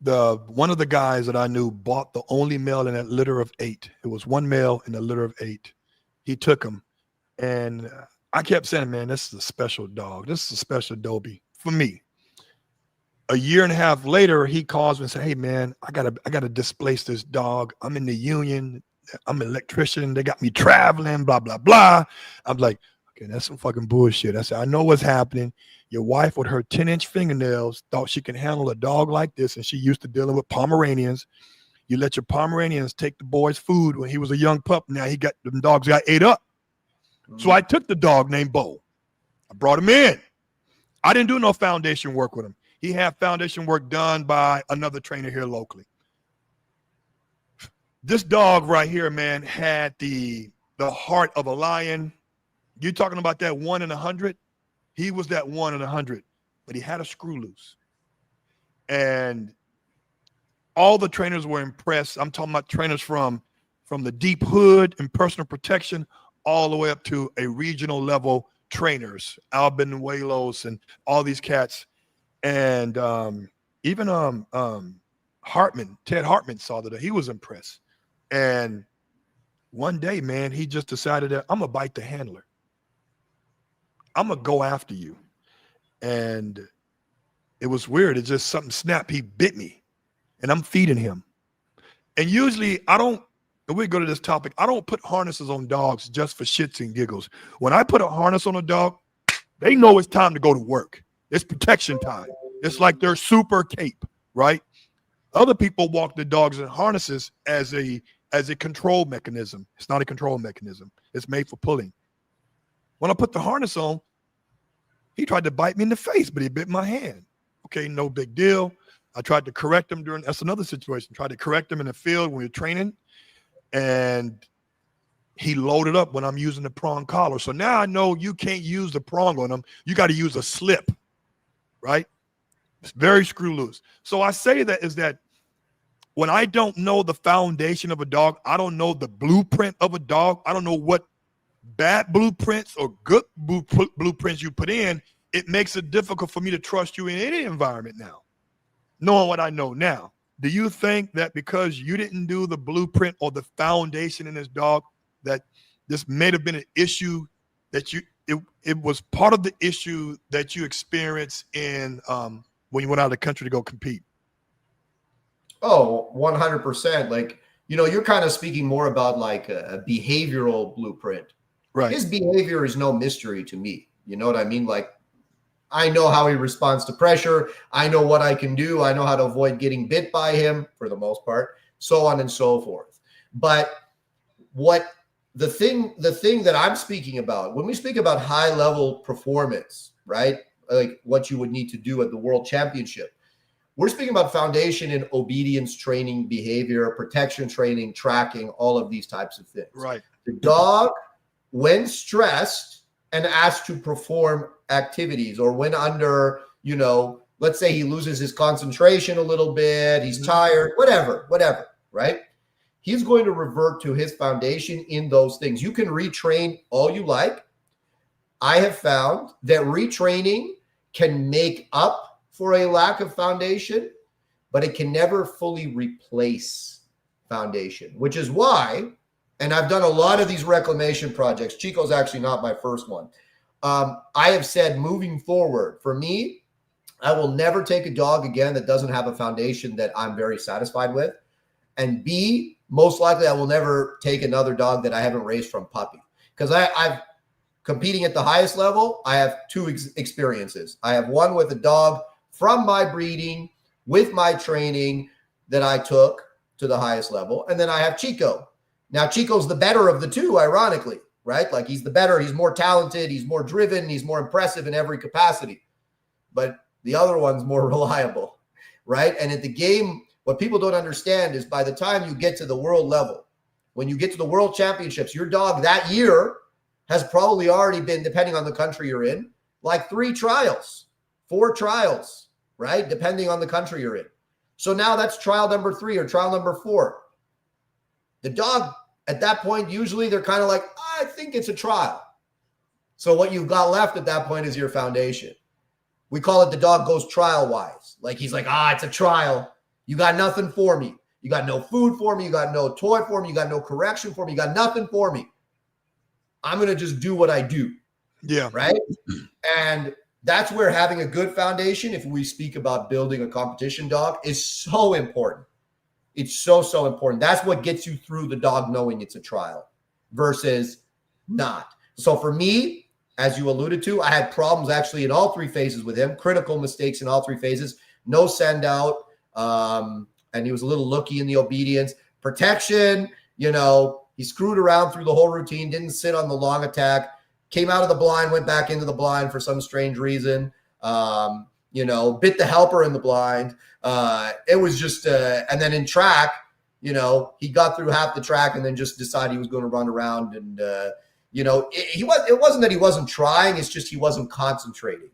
one of the guys that I knew bought the only male in that litter of 8. It was 1 male in a litter of 8. He took him, and I kept saying, man, this is a special dog. This is a special Dobie for me. A year and a half later, he calls me and said, hey, man, I gotta displace this dog. I'm in the union. I'm an electrician. They got me traveling, blah, blah, blah. I'm like, okay, that's some fucking bullshit. I said, I know what's happening. Your wife with her 10-inch fingernails thought she can handle a dog like this, and she used to dealing with Pomeranians. You let your Pomeranians take the boy's food when he was a young pup. Now them dogs got ate up. So I took the dog named Bo. I brought him in. I didn't do no foundation work with him. He had foundation work done by another trainer here locally. This dog right here, man, had the heart of a lion. You talking about that 1 in 100? He was that 1 in 100, but he had a screw loose. And all the trainers were impressed. I'm talking about trainers from the deep hood and personal protection all the way up to a regional level trainers, Albin Walos and all these cats. And even Hartman, Ted Hartman saw that. He was impressed. And one day, man, he just decided that I'm going to bite the handler. I'm going to go after you. And it was weird. It just something snapped. He bit me. And I'm feeding him. And usually and we go to this topic, I don't put harnesses on dogs just for shits and giggles. When I put a harness on a dog, they know it's time to go to work. It's protection time. It's like their super cape, right? Other people walk the dogs in harnesses as a control mechanism. It's not a control mechanism. It's made for pulling. When I put the harness on, he tried to bite me in the face, but he bit my hand. Okay, no big deal. I tried to correct him that's another situation. Tried to correct him in the field when we were training, and he loaded up when I'm using the prong collar. So now I know you can't use the prong on him. You got to use a slip, right? It's very screw loose. So I say that is that when I don't know the foundation of a dog, I don't know the blueprint of a dog. I don't know what bad blueprints or good blueprints you put in. It makes it difficult for me to trust you in any environment now. Knowing what I know now, do you think that because you didn't do the blueprint or the foundation in this dog, that this may have been an issue that it was part of the issue that you experienced in when you went out of the country to go compete? Oh, 100%. Like, you're kind of speaking more about like a behavioral blueprint. Right. His behavior is no mystery to me. You know what I mean? Like, I know how he responds to pressure. I know what I can do. I know how to avoid getting bit by him for the most part, so on and so forth. But what the thing that I'm speaking about, when we speak about high level performance, right? Like what you would need to do at the world championship, we're speaking about foundation in obedience training, behavior, protection training, tracking, all of these types of things. Right. The dog, when stressed and asked to perform activities, or when under, let's say he loses his concentration a little bit, he's tired, whatever, right? He's going to revert to his foundation in those things. You can retrain all you like. I have found that retraining can make up for a lack of foundation, but it can never fully replace foundation, which is why, and I've done a lot of these reclamation projects. Chico's actually not my first one. I have said moving forward, for me, I will never take a dog again that doesn't have a foundation that I'm very satisfied with. And B, most likely I will never take another dog that I haven't raised from puppy. Because I've competing at the highest level, I have two experiences. I have one with a dog from my breeding, with my training that I took to the highest level. And then I have Chico. Now, Chico's the better of the two, ironically, right? Like he's the better, he's more talented, he's more driven, he's more impressive in every capacity. But the other one's more reliable, right? And at the game, what people don't understand is by the time you get to the world level, when you get to the world championships, your dog that year has probably already been, depending on the country you're in, like 3 trials, 4 trials, right? Depending on the country you're in. So now that's trial number 3 or trial number 4. The dog at that point, usually they're kind of like, I think it's a trial. So what you've got left at that point is your foundation. We call it the dog goes trial wise. Like he's like, it's a trial. You got nothing for me. You got no food for me. You got no toy for me. You got no correction for me. You got nothing for me. I'm going to just do what I do. Yeah. Right. And that's where having a good foundation, if we speak about building a competition dog, is so important. It's so, so important. That's what gets you through the dog knowing it's a trial versus not. So for me, as you alluded to, I had problems actually in all 3 phases with him, critical mistakes in all 3 phases, no send out. And he was a little looky in the obedience. Protection, he screwed around through the whole routine, didn't sit on the long attack, came out of the blind, went back into the blind for some strange reason, bit the helper in the blind. It was just, and then in track, he got through half the track and then just decided he was going to run around. And, it wasn't that he wasn't trying, it's just he wasn't concentrating.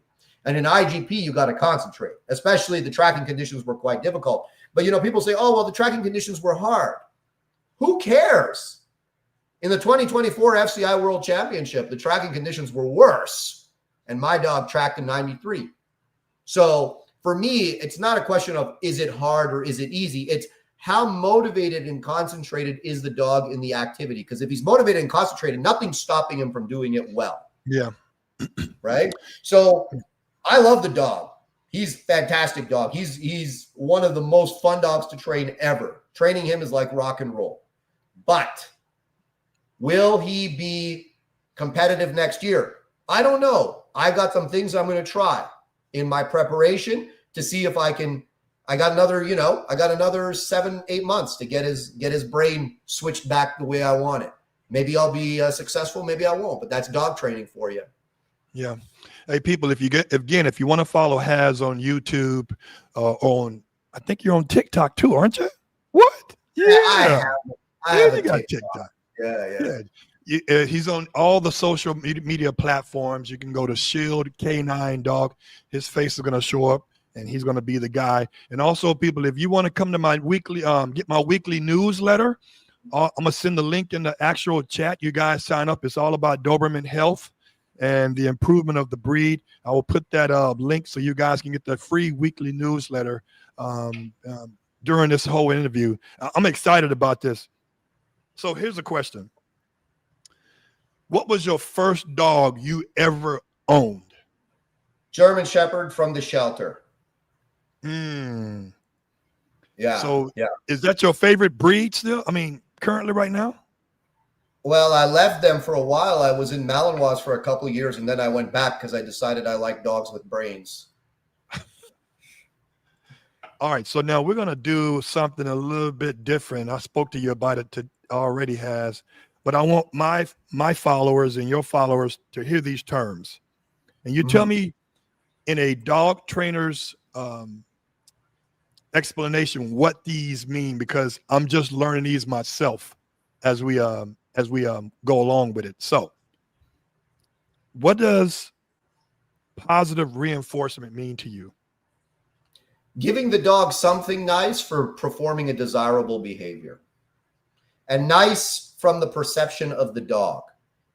And in IGP, you got to concentrate, especially the tracking conditions were quite difficult. But, people say, oh, well, the tracking conditions were hard. Who cares? In the 2024 FCI World Championship, the tracking conditions were worse. And my dog tracked in 93. So for me, it's not a question of is it hard or is it easy? It's how motivated and concentrated is the dog in the activity? Because if he's motivated and concentrated, nothing's stopping him from doing it well. Yeah. Right? So I love the dog. He's a fantastic dog. He's one of the most fun dogs to train ever. Training him is like rock and roll. But will he be competitive next year? I don't know. I got some things I'm going to try in my preparation to see if I can. I got another 7-8 months to get his brain switched back the way I want it. Maybe I'll be successful. Maybe I won't. But that's dog training for you. Yeah. Hey, people, if you want to follow Haz on YouTube, I think you're on TikTok too, aren't you? What? Yeah, I have you a got TikTok. TikTok. Yeah. He's on all the social media platforms. You can go to Shield K9 Dog. His face is going to show up, and he's going to be the guy. And also, people, if you want to come to my weekly, get my weekly newsletter, I'm going to send the link in the actual chat. You guys sign up. It's all about Doberman health and the improvement of the breed. I will put that link so you guys can get the free weekly newsletter during this whole interview. I'm excited about this. So here's a question. What was your first dog you ever owned? German Shepherd from the shelter. And Yeah. So Yeah. is that your favorite breed still? I mean, currently right now? Well, I left them for a while. I was in Malinois for a couple of years, and then I went back because I decided I like dogs with brains. All right. So now we're going to do something a little bit different. I spoke to you about it already, Has, but I want my followers and your followers to hear these terms. And you tell me in a dog trainer's explanation what these mean, because I'm just learning these myself as we go along with it. So, what does positive reinforcement mean to you? Giving the dog something nice for performing a desirable behavior. And nice from the perception of the dog.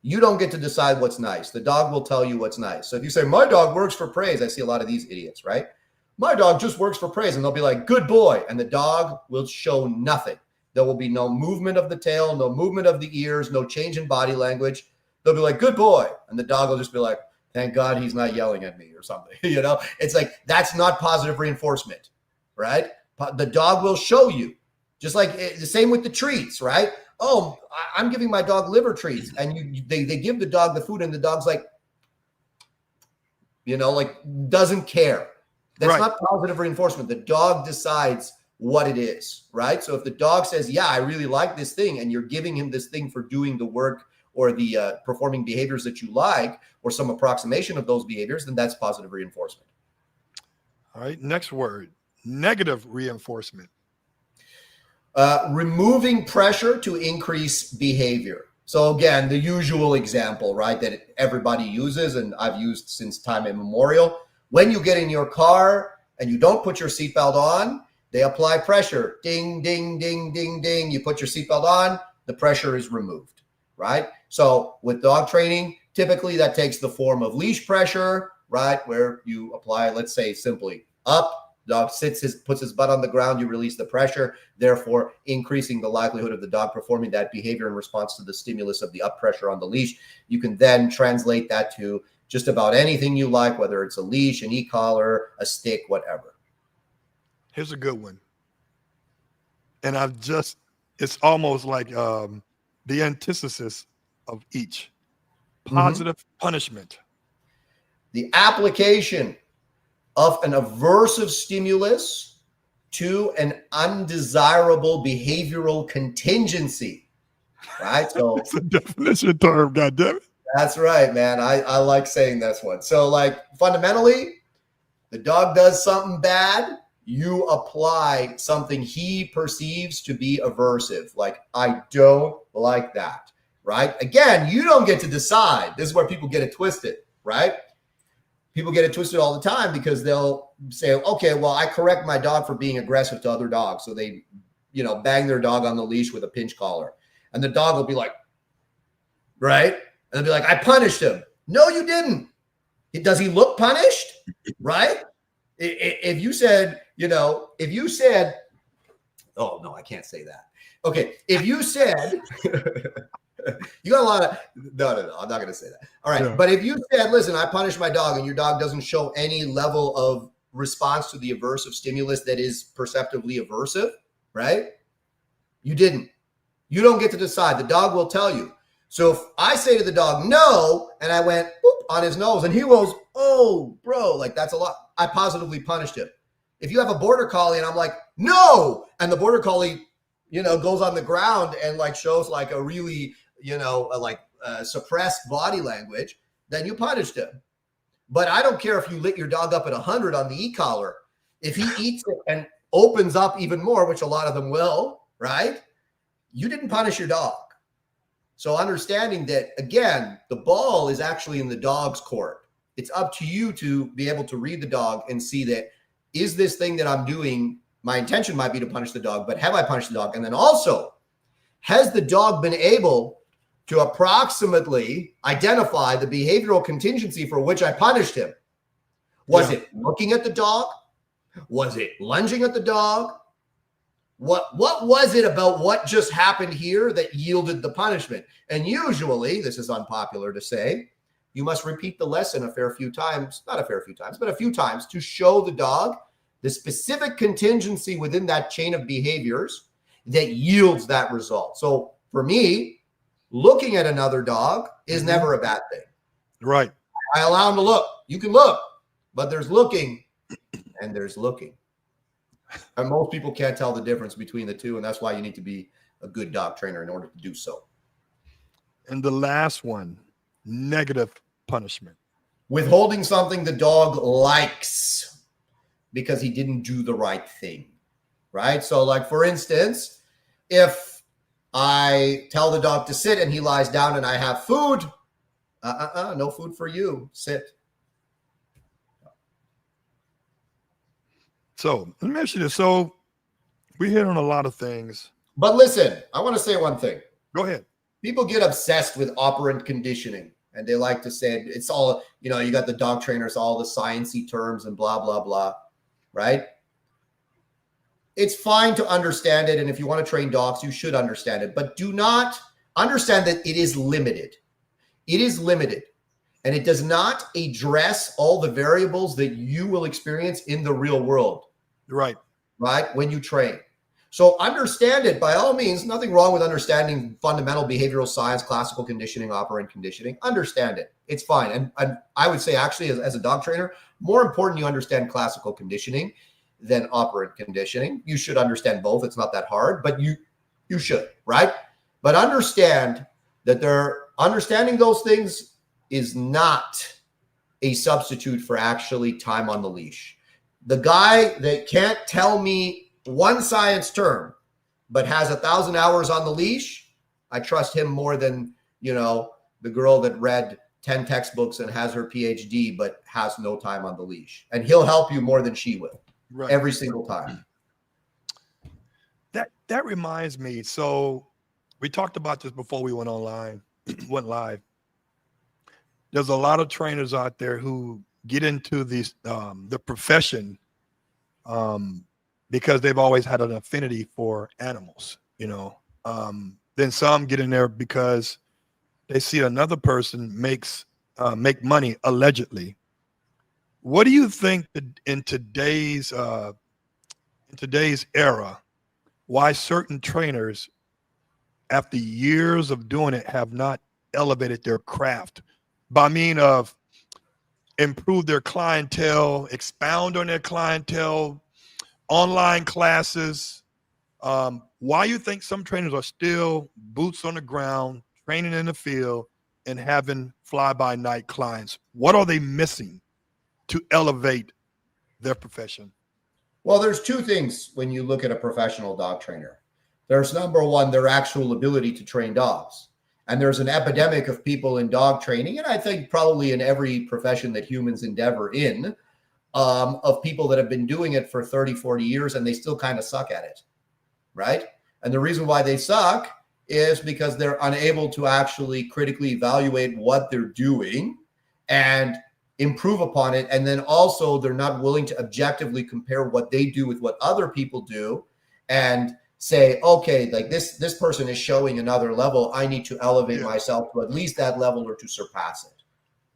You don't get to decide what's nice. The dog will tell you what's nice. So if you say, my dog works for praise, I see a lot of these idiots, right? My dog just works for praise. And they'll be like, good boy. And the dog will show nothing. There will be no movement of the tail, no movement of the ears, no change in body language. They'll be like, good boy. And the dog will just be like, thank God he's not yelling at me or something. It's like, that's not positive reinforcement, right? The dog will show you. Just like the same with the treats, right? Oh, I'm giving my dog liver treats. And they give the dog the food and the dog's like, doesn't care. That's not positive reinforcement. The dog decides what it is, right? So if the dog says, yeah, I really like this thing, and you're giving him this thing for doing the work or the performing behaviors that you like, or some approximation of those behaviors, then that's positive reinforcement. All right, next word, negative reinforcement. Removing pressure to increase behavior. So again, the usual example, right, that everybody uses and I've used since time immemorial. When you get in your car and you don't put your seatbelt on, they apply pressure. Ding, ding, ding, ding, ding. You put your seatbelt on, the pressure is removed, right? So with dog training, typically that takes the form of leash pressure, right, where you apply, let's say simply up. Dog puts his butt on the ground, you release the pressure, therefore increasing the likelihood of the dog performing that behavior in response to the stimulus of the up pressure on the leash. You can then translate that to just about anything you like, whether it's a leash, an e-collar, a stick, whatever. Here's a good one. And it's almost like the antithesis of each. Positive punishment. The application of an aversive stimulus to an undesirable behavioral contingency, right? So it's a definition term, goddammit. That's right, man. I like saying this one. So like fundamentally, the dog does something bad, you apply something he perceives to be aversive. Like, I don't like that, right? Again, you don't get to decide. This is where people get it twisted, right? People get it twisted all the time because they'll say, okay, well, I correct my dog for being aggressive to other dogs. So they, bang their dog on the leash with a pinch collar. And the dog will be like, right? And they'll be like, I punished him. No, you didn't. Does he look punished? Right? If you said, oh, no, I can't say that. Okay. If you said, you got a lot of, no, I'm not going to say that. All right. Yeah. But if you said, listen, I punished my dog and your dog doesn't show any level of response to the aversive stimulus that is perceptively aversive, right? You didn't. You don't get to decide. The dog will tell you. So if I say to the dog, no, and I went boop, on his nose and he goes, oh, bro, like that's a lot. I positively punished him. If you have a border collie and I'm like, no, and the border collie, goes on the ground and like shows like a really, suppressed body language, then you punished him. But I don't care if you lit your dog up at 100 on the e-collar. If he eats it and opens up even more, which a lot of them will, right? You didn't punish your dog. So understanding that, again, the ball is actually in the dog's court. It's up to you to be able to read the dog and see that, is this thing that I'm doing, my intention might be to punish the dog, but have I punished the dog? And then also, has the dog been able to approximately identify the behavioral contingency for which I punished him? Was it looking at the dog? Was it lunging at the dog? What was it about what just happened here that yielded the punishment? And usually, this is unpopular to say, you must repeat the lesson a few times, to show the dog the specific contingency within that chain of behaviors that yields that result. So for me, looking at another dog is never a bad thing. Right. I allow him to look. You can look, but there's looking and there's looking. And most people can't tell the difference between the two, and that's why you need to be a good dog trainer in order to do so. And the last one, negative punishment. Withholding something the dog likes because he didn't do the right thing, right? So like, for instance, if I tell the dog to sit and he lies down and I have food, no food for you, sit. So let me ask you this. So we hit on a lot of things. But listen, I want to say one thing. Go ahead. People get obsessed with operant conditioning, and they like to say it's all, you know, you got the dog trainers, all the sciencey terms and blah, blah, blah, right? It's fine to understand it. And if you want to train dogs, you should understand it. But do not understand that it is limited. It is limited. And it does not address all the variables that you will experience in the real world. Right. Right? When you train. So understand it by all means. Nothing wrong with understanding fundamental behavioral science, classical conditioning, operant conditioning. Understand it. It's fine. And I would say actually as a dog trainer, more important you understand classical conditioning than operant conditioning. You should understand both. It's not that hard, but you should, right? But understand that understanding those things is not a substitute for actually time on the leash. The guy that can't tell me one science term, but has 1,000 hours on the leash, I trust him more than, you know, the girl that read 10 textbooks and has her PhD, but has no time on the leash. And he'll help you more than she will. Right. Every single time. That reminds me. So we talked about this before we went live. There's a lot of trainers out there who get into the profession because they've always had an affinity for animals, you know. Then some get in there because they see another person make money allegedly. What do you think that in today's era, why certain trainers, after years of doing it, have not elevated their craft by mean of improve their clientele, expound on their clientele, online classes? Why you think some trainers are still boots on the ground, training in the field, and having fly-by-night clients? What are they missing to elevate their profession? Well, there's two things when you look at a professional dog trainer. There's number one, their actual ability to train dogs. And there's an epidemic of people in dog training, and I think probably in every profession that humans endeavor in, of people that have been doing it for 30, 40 years, and they still kind of suck at it, right? And the reason why they suck is because they're unable to actually critically evaluate what they're doing and improve upon it. And then also they're not willing to objectively compare what they do with what other people do and say, okay, like this person is showing another level. I need to elevate myself to at least that level or to surpass it,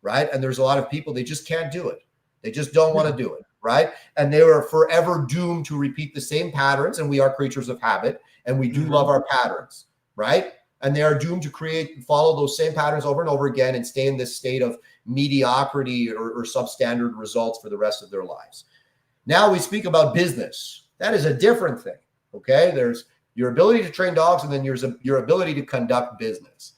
right? And there's a lot of people, they just can't do it. They just don't want to do it, right? And they are forever doomed to repeat the same patterns. And we are creatures of habit, and we do love our patterns, right? And they are doomed to follow those same patterns over and over again and stay in this state of mediocrity or substandard results for the rest of their lives. Now we speak about business. That is a different thing. Okay, there's your ability to train dogs, and then there's your ability to conduct business.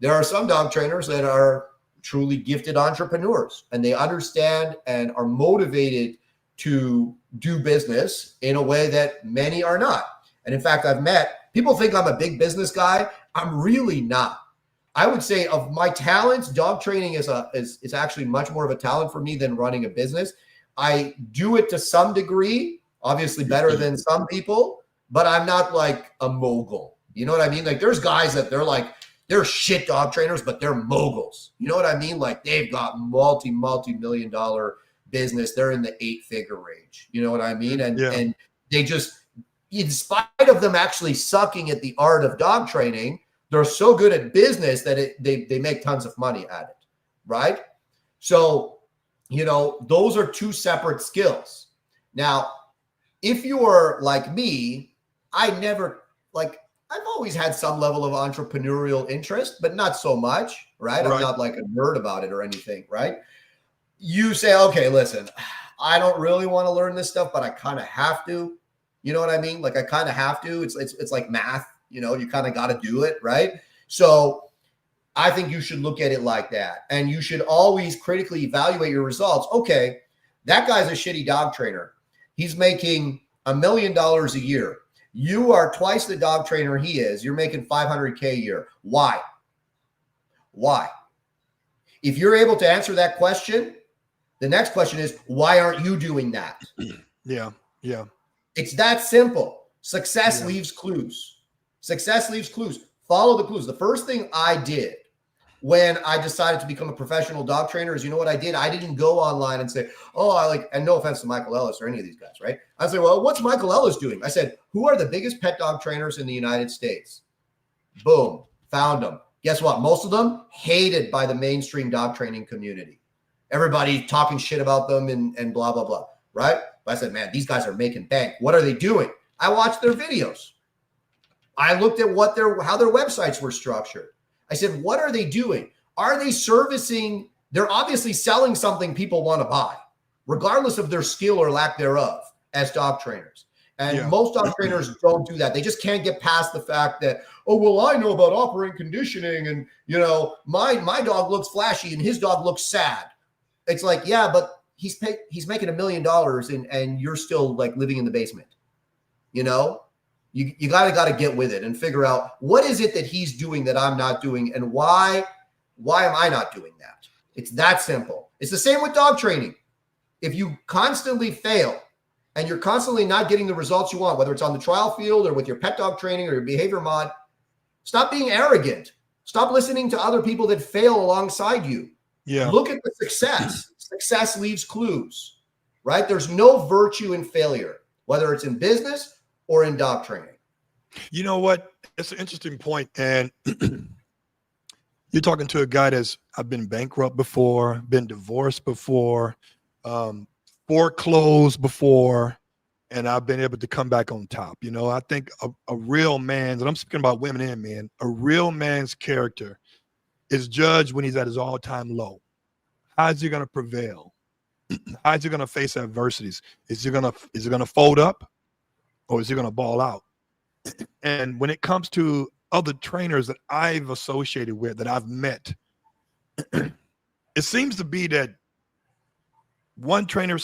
There are some dog trainers that are truly gifted entrepreneurs, and they understand and are motivated to do business in a way that many are not. And in fact, I've met people think I'm a big business guy. I'm really not. I would say of my talents, dog training is actually much more of a talent for me than running a business. I do it to some degree, obviously better than some people, but I'm not like a mogul. You know what I mean? Like there's guys that they're shit dog trainers, but they're moguls. You know what I mean? Like they've got multi-million dollar business. They're in the 8-figure range. You know what I mean? And they just, in spite of them actually sucking at the art of dog training, they're so good at business that they make tons of money at it. Right? So, you know, those are two separate skills. Now, if you are like me, I've always had some level of entrepreneurial interest, but not so much, right? I'm Right. not like a nerd about it or anything, right? You say, okay, listen, I don't really want to learn this stuff, but I kind of have to. You know what I mean? Like I kind of have to. It's like math, you kind of got to do it, right? So I think you should look at it like that. And you should always critically evaluate your results. Okay, that guy's a shitty dog trainer. He's making $1 million a year. You are twice the dog trainer he is. You're making $500K a year. Why? Why? If you're able to answer that question, the next question is, why aren't you doing that? Yeah. Yeah. It's that simple. Success Yeah. leaves clues. Success leaves clues. Follow the clues. The first thing I did when I decided to become a professional dog trainer is, you know what I did? I didn't go online and say, and no offense to Michael Ellis or any of these guys, right? I say, well, what's Michael Ellis doing? I said, who are the biggest pet dog trainers in the United States? Boom, found them. Guess what? Most of them hated by the mainstream dog training community. Everybody talking shit about them and blah, blah, blah, right? But I said, man, these guys are making bank. What are they doing? I watched their videos. I looked at how their websites were structured. I said, what are they doing? Are they servicing? They're obviously selling something people want to buy, regardless of their skill or lack thereof as dog trainers. And most dog trainers don't do that. They just can't get past the fact that, I know about operant conditioning and, my dog looks flashy and his dog looks sad. It's like, yeah, but he's making $1 million and you're still like living in the basement, You got to get with it and figure out what is it that he's doing that I'm not doing and why am I not doing that? It's that simple. It's the same with dog training. If you constantly fail and you're constantly not getting the results you want, whether it's on the trial field or with your pet dog training or your behavior mod, stop being arrogant. Stop listening to other people that fail alongside you. Yeah. Look at the success. Success leaves clues, right? There's no virtue in failure, whether it's in business or in dog training. You know what? It's an interesting point. And you're talking to a guy I've been bankrupt before, been divorced before, foreclosed before, and I've been able to come back on top. I think a real man's, and I'm speaking about women and men, a real man's character is judged when he's at his all-time low. How is he going to prevail? How is he going to face adversities? Is he going to fold up or is he going to ball out? And when it comes to other trainers that I've associated with, that I've met, it seems to be that one trainer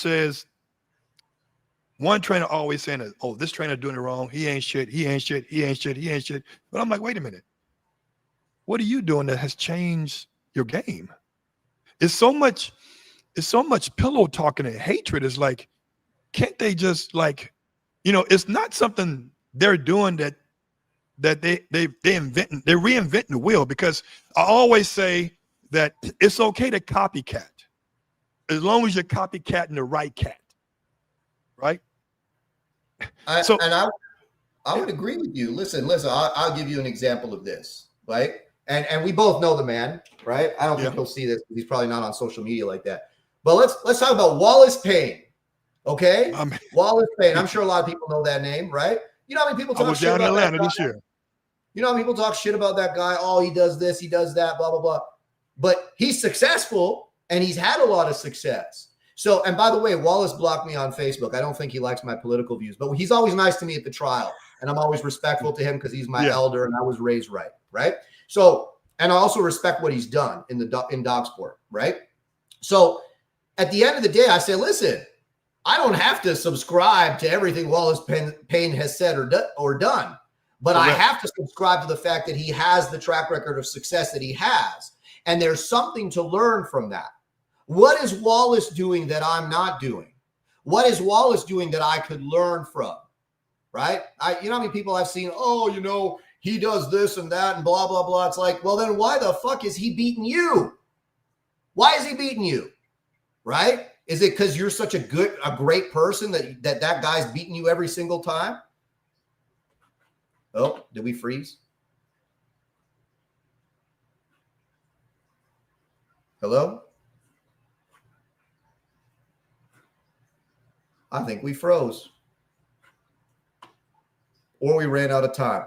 always saying that, oh, this trainer doing it wrong. He ain't shit. He ain't shit. He ain't shit. He ain't shit. But I'm like, wait a minute. What are you doing that has changed your game? It's so much pillow talking and hatred. Is like, can't they just it's not something they're doing that they're reinventing the wheel, because I always say that it's okay to copycat as long as you're copycatting the right cat, right? I would agree with you. Listen, I'll give you an example of this, right? And we both know the man, right? I don't think he'll see this. He's probably not on social media like that. But let's talk about Wallace Payne, okay? Wallace Payne. I'm sure a lot of people know that name, right? You know how many people talk shit about Atlanta this year. You know how people talk shit about that guy? Oh, he does this, he does that, blah, blah, blah. But he's successful and he's had a lot of success. So, and by the way, Wallace blocked me on Facebook. I don't think he likes my political views, but he's always nice to me at the trial. And I'm always respectful to him because he's my elder and I was raised right? So, and I also respect what he's done in dog sport, right? So at the end of the day, I say, listen, I don't have to subscribe to everything Wallace Payne has said or done. But I have to subscribe to the fact that he has the track record of success that he has. And there's something to learn from that. What is Wallace doing that I'm not doing? What is Wallace doing that I could learn from? Right? You know how many people I've seen, he does this and that and blah, blah, blah. It's like, well, then why the fuck is he beating you? Why is he beating you? Right? Is it because you're such a great person that guy's beating you every single time? Oh, did we freeze? Hello? I think we froze. or we ran out of time.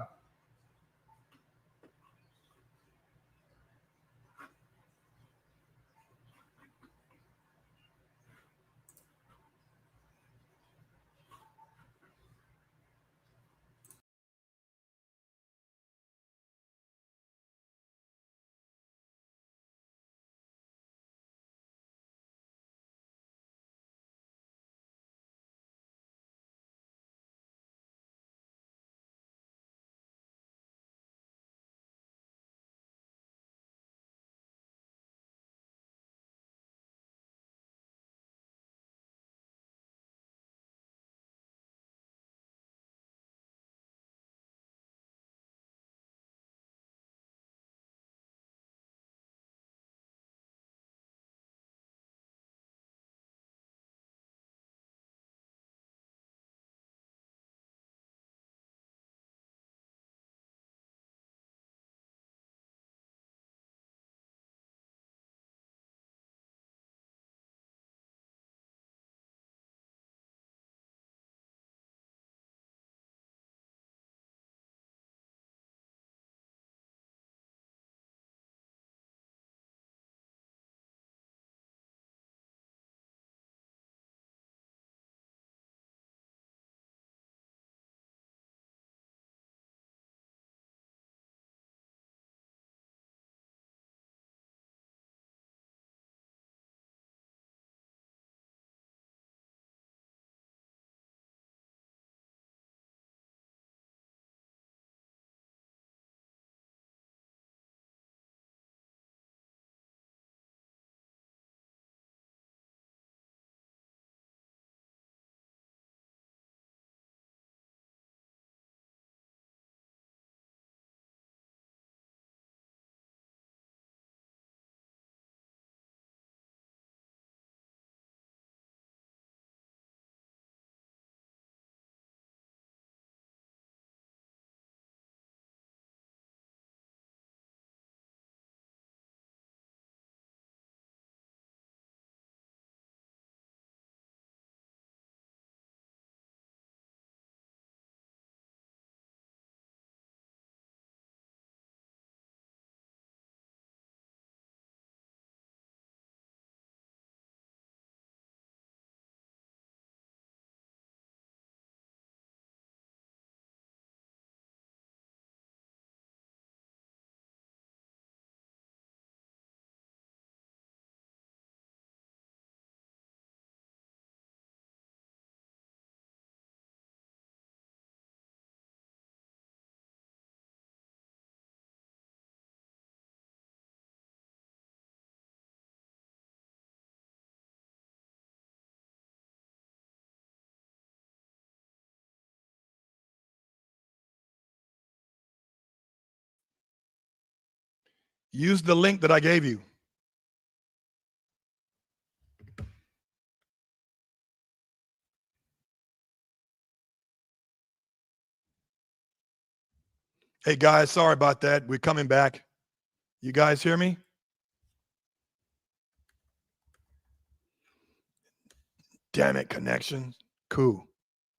Use the link that I gave you. Hey guys, sorry about that. We're coming back. You guys hear me? Damn it, connection. Cool.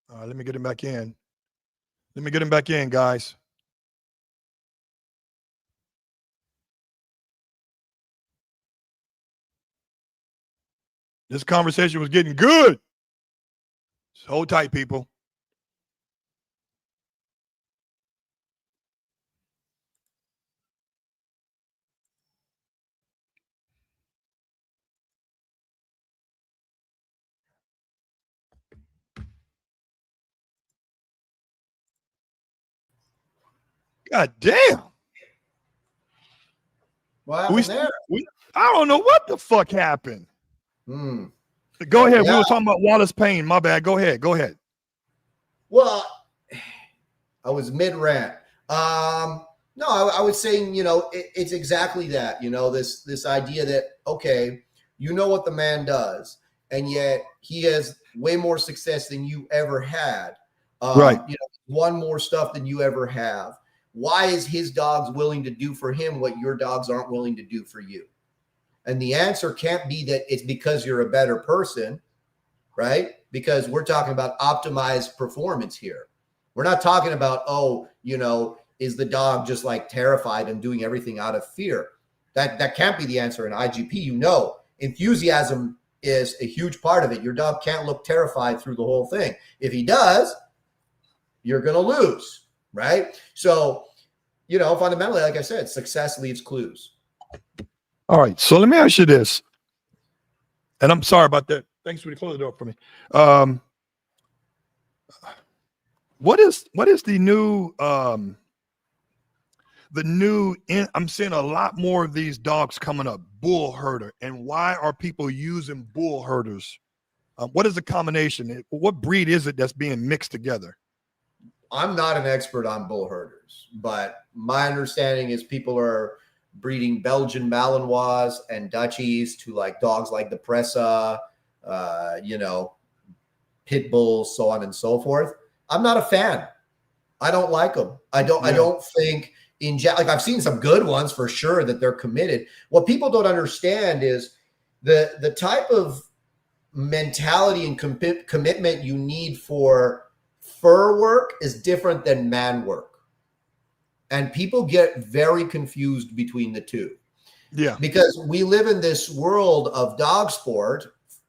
All right, let me get him back in. Let me get him back in, guys. This conversation was getting good. So hold tight, people. God damn. What happened there? I don't know what the fuck happened. Hmm. Go ahead. Yeah. We were talking about Wallace Payne. My bad. Go ahead. Go ahead. Well, I was mid-rant. No, I was saying, it's exactly that, this idea that, okay, you know what the man does, and yet he has way more success than you ever had. Right. One more stuff than you ever have. Why is his dogs willing to do for him what your dogs aren't willing to do for you? And the answer can't be that it's because you're a better person, right? Because we're talking about optimized performance here. We're not talking about, oh, is the dog just like terrified and doing everything out of fear? That can't be the answer in IGP. Enthusiasm is a huge part of it. Your dog can't look terrified through the whole thing. If he does, you're going to lose, right? So, fundamentally, like I said, success leaves clues. All right. So let me ask you this. And I'm sorry about that. Thanks for closing the door for me. What is the new I'm seeing a lot more of these dogs coming up, bull herder. And why are people using bull herders? What is the combination? What breed is it that's being mixed together? I'm not an expert on bull herders, but my understanding is people are breeding Belgian Malinois and Dutchies to like dogs like the Presa, pit bulls, so on and so forth. I'm not a fan. I don't like them. I don't think I've seen some good ones for sure that they're committed. What people don't understand is the type of mentality and commitment you need for fur work is different than man work. And people get very confused between the two. Yeah. Because we live in this world of dog sport.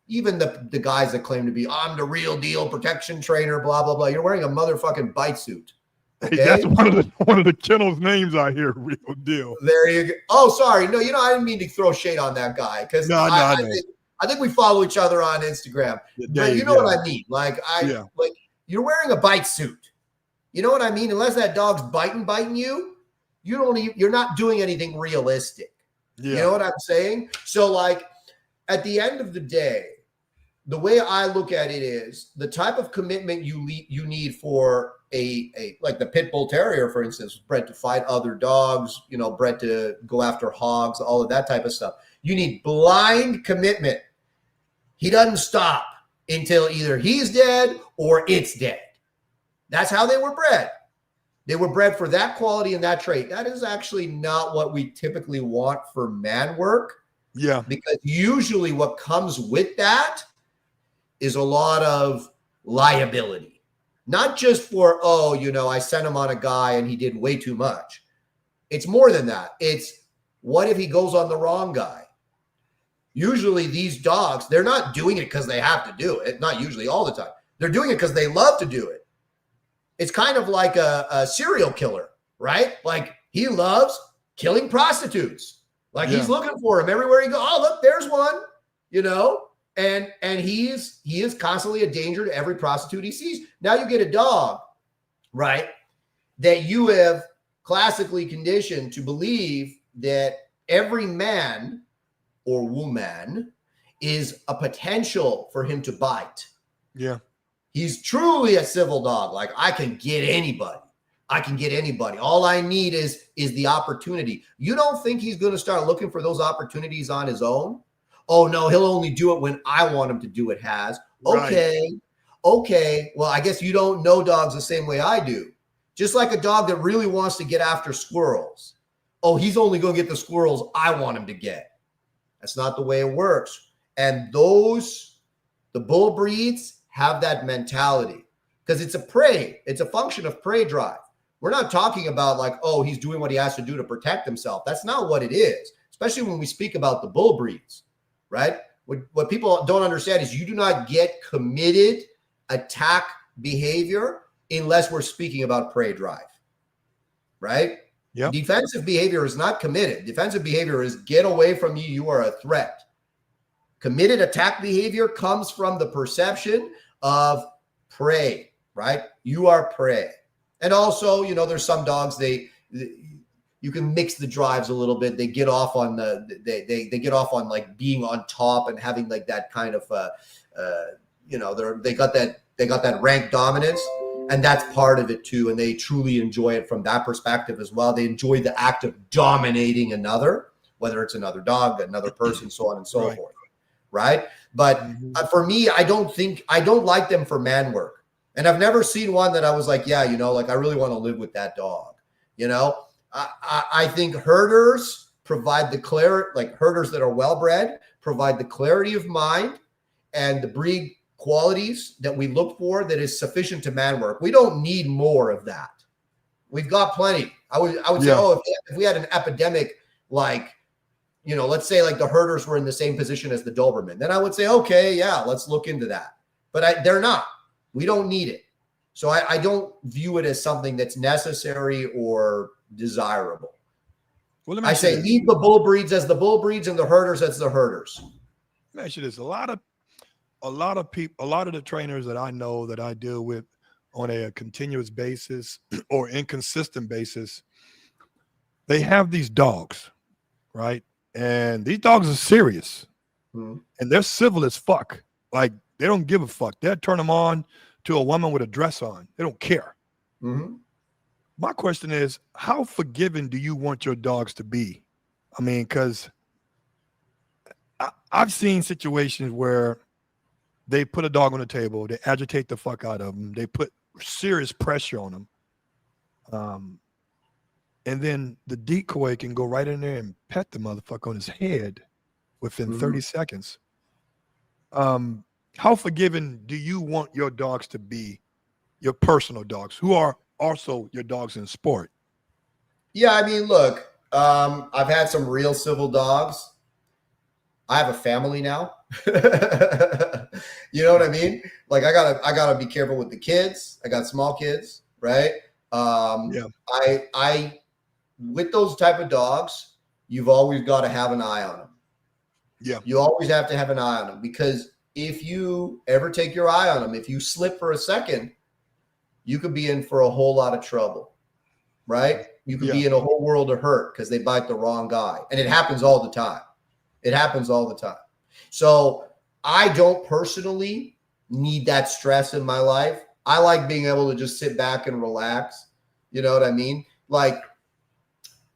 Even the guys that claim to be, I'm the real deal protection trainer, blah, blah, blah. You're wearing a motherfucking bite suit. Okay? Hey, that's one of the kennels names I hear, real deal. There you go. Oh, sorry. No, I didn't mean to throw shade on that guy. Because I think we follow each other on Instagram. But you know what I mean? Like you're wearing a bite suit. You know what I mean? Unless that dog's biting you, you're not doing anything realistic. Yeah. You know what I'm saying? So like at the end of the day, the way I look at it is the type of commitment you need for a like the pit bull terrier, for instance, bred to fight other dogs, bred to go after hogs, all of that type of stuff. You need blind commitment. He doesn't stop until either he's dead or it's dead. That's how they were bred. They were bred for that quality and that trait. That is actually not what we typically want for man work. Yeah. Because usually what comes with that is a lot of liability. Not just for, I sent him on a guy and he did way too much. It's more than that. It's what if he goes on the wrong guy? Usually these dogs, they're not doing it because they have to do it. Not usually, all the time. They're doing it because they love to do it. It's kind of like a serial killer, right? Like he loves killing prostitutes. Like he's looking for them everywhere he goes. Oh, look, there's one, and he is constantly a danger to every prostitute he sees. Now you get a dog, right, that you have classically conditioned to believe that every man or woman is a potential for him to bite. Yeah. He's truly a civil dog. Like I can get anybody. All I need is the opportunity. You don't think he's going to start looking for those opportunities on his own? Oh no, he'll only do it when I want him to do it, Haz. Okay. Right. Okay. Well, I guess you don't know dogs the same way I do. Just like a dog that really wants to get after squirrels. Oh, he's only going to get the squirrels I want him to get. That's not the way it works. And the bull breeds have that mentality because it's a function of prey drive. We're not talking about like, oh, he's doing what he has to do to protect himself. That's not what it is, especially when we speak about the bull breeds, right? What people don't understand is you do not get committed attack behavior unless we're speaking about prey drive, right? Yeah. Defensive behavior is not committed. Defensive behavior is get away from you. You are a threat. Committed attack behavior comes from the perception of prey, right? You are prey. And also, there's some dogs, you can mix the drives a little bit. They get off on they get off on like being on top and having like that kind of, they got that rank dominance, and that's part of it too. And they truly enjoy it from that perspective as well. They enjoy the act of dominating another, whether it's another dog, another person, so on and so forth. Right. But for me, I don't like them for man work. And I've never seen one that I was like, yeah, like I really want to live with that dog. I think herders provide the clarity, like herders that are well-bred provide the clarity of mind and the breed qualities that we look for that is sufficient to man work. We don't need more of that. We've got plenty. I would say, if we had an epidemic, like, let's say like the herders were in the same position as the Doberman, then I would say, okay, yeah, let's look into that. But they're not. We don't need it. So I don't view it as something that's necessary or desirable. Well, I say leave the bull breeds as the bull breeds and the herders as the herders. Let me ask you this: a lot of people, a lot of the trainers that I know that I deal with on a continuous basis or inconsistent basis, they have these dogs, right? And these dogs are serious, and they're civil as fuck. Like, they don't give a fuck. They'll turn them on to a woman with a dress on. They don't care. My question is, how forgiving do you want your dogs to be? I mean, because I've seen situations where they put a dog on the table, they agitate the fuck out of them, they put serious pressure on them, and then the decoy can go right in there and pet the motherfucker on his head within 30 seconds. How forgiving do you want your dogs to be, your personal dogs, who are also your dogs in sport? Yeah, I mean, look, I've had some real civil dogs. I have a family now. You know what I mean? Like, I gotta be careful with the kids. I got small kids, right? I with those type of dogs, you've always got to have an eye on them. Yeah, you always have to have an eye on them, because if you ever take your eye on them, if you slip for a second, you could be in for a whole lot of trouble, right? You could be in a whole world of hurt because they bite the wrong guy. And it happens all the time. It happens all the time. So I don't personally need that stress in my life. I like being able to just sit back and relax. You know what I mean? Like,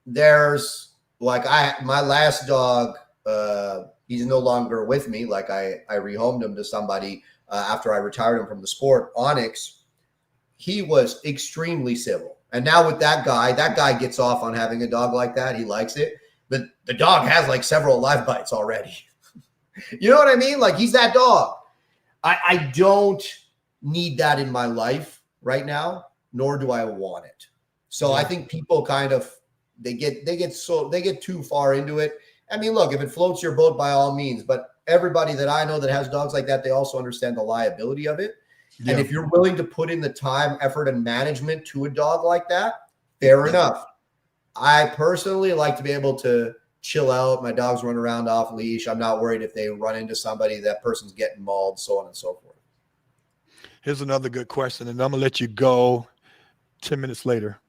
there's like my last dog, he's no longer with me. Like, I rehomed him to somebody after I retired him from the sport, Onyx. He was extremely civil. And now with that guy gets off on having a dog like that. He likes it. But the dog has like several live bites already. You know what I mean? Like, he's that dog. I don't need that in my life right now, nor do I want it. So I think people kind of, they get too far into it. I mean, look, if it floats your boat, by all means, but everybody that I know that has dogs like that, they also understand the liability of it. Yeah. And if you're willing to put in the time, effort, and management to a dog like that, fair enough. I personally like to be able to chill out. My dogs run around off leash. I'm not worried if they run into somebody, that person's getting mauled, so on and so forth. Here's another good question, and I'm going to let you go 10 minutes later.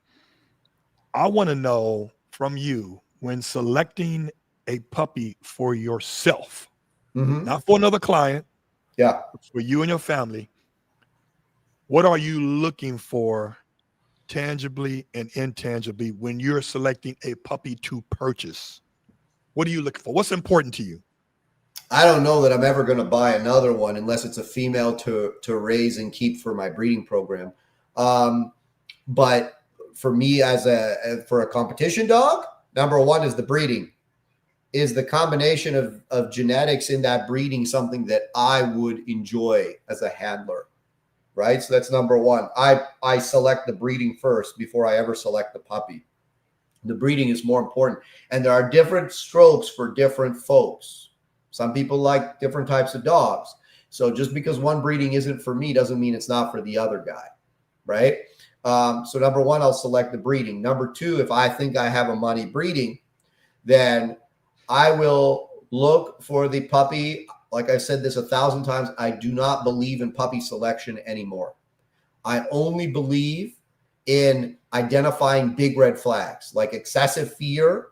I want to know from you, when selecting a puppy for yourself, not for another client, for you and your family, what are you looking for tangibly and intangibly when you're selecting a puppy to purchase? What are you looking for? What's important to you? I don't know that I'm ever going to buy another one unless it's a female to raise and keep for my breeding program. But for me, for a competition dog, number one is the breeding. Is the combination of genetics in that breeding something that I would enjoy as a handler? Right? So that's number one. I select the breeding first before I ever select the puppy. The breeding is more important. And there are different strokes for different folks. Some people like different types of dogs. So just because one breeding isn't for me doesn't mean it's not for the other guy. Right? So number one, I'll select the breeding. Number two, if I think I have a money breeding, then I will look for the puppy. Like I said this 1,000 times, I do not believe in puppy selection anymore. I only believe in identifying big red flags, like excessive fear,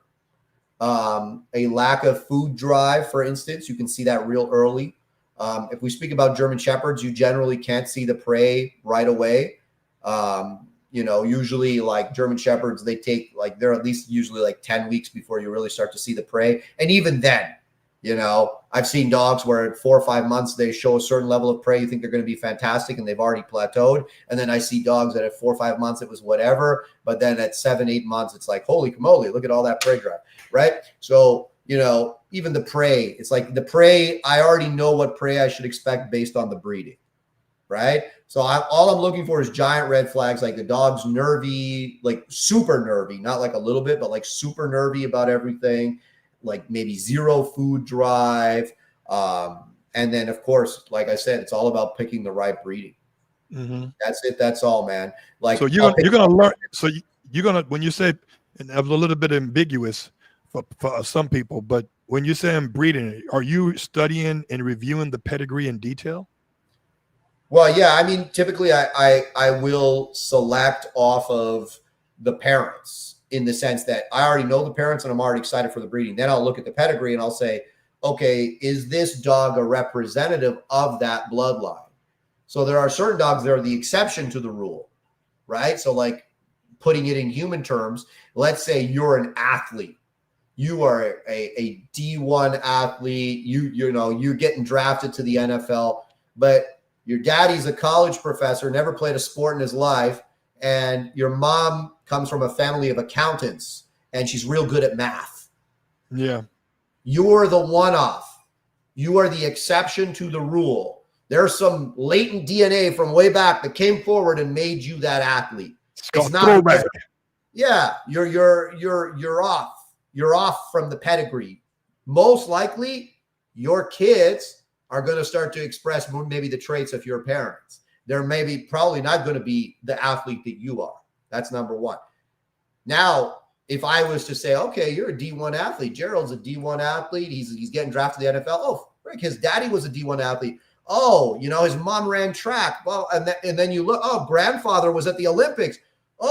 a lack of food drive, for instance. You can see that real early. If we speak about German Shepherds, you generally can't see the prey right away. Usually like German Shepherds, they're at least usually like 10 weeks before you really start to see the prey. And even then, I've seen dogs where at 4 or 5 months, they show a certain level of prey. You think they're going to be fantastic and they've already plateaued. And then I see dogs that at 4 or 5 months, it was whatever. But then at 7, 8 months, it's like, holy moly, look at all that prey drive. Right. So, even the prey. It's like the prey, I already know what prey I should expect based on the breeding, right? So all I'm looking for is giant red flags, like the dog's nervy, like super nervy, not like a little bit, but like super nervy about everything, like maybe zero food drive. And then, of course, like I said, it's all about picking the right breeding. That's it. That's all, man. Like, so you're gonna learn. So you're gonna, when you say, and that was a little bit ambiguous for some people, but when you say I'm breeding, are you studying and reviewing the pedigree in detail? Well, yeah. I mean, typically, I will select off of the parents in the sense that I already know the parents and I'm already excited for the breeding. Then I'll look at the pedigree and I'll say, okay, is this dog a representative of that bloodline? So there are certain dogs that are the exception to the rule, right? So like putting it in human terms, let's say you're an athlete. You are a D1 athlete. You know, you're getting drafted to the NFL, but your daddy's a college professor, never played a sport in his life, and your mom comes from a family of accountants and she's real good at math. Yeah. You're the one-off. You are the exception to the rule. There's some latent DNA from way back that came forward and made you that athlete. It's not throwback. Yeah, you're off. You're off from the pedigree. Most likely, your kids are going to start to express maybe the traits of your parents. They're maybe probably not going to be the athlete that you are. That's number one. Now, if I was to say, okay, you're a D1 athlete. Gerald's a D1 athlete. He's getting drafted to the NFL. Oh, Rick, his daddy was a D1 athlete. Oh, you know, his mom ran track. Well, and then you look, oh, grandfather was at the Olympics.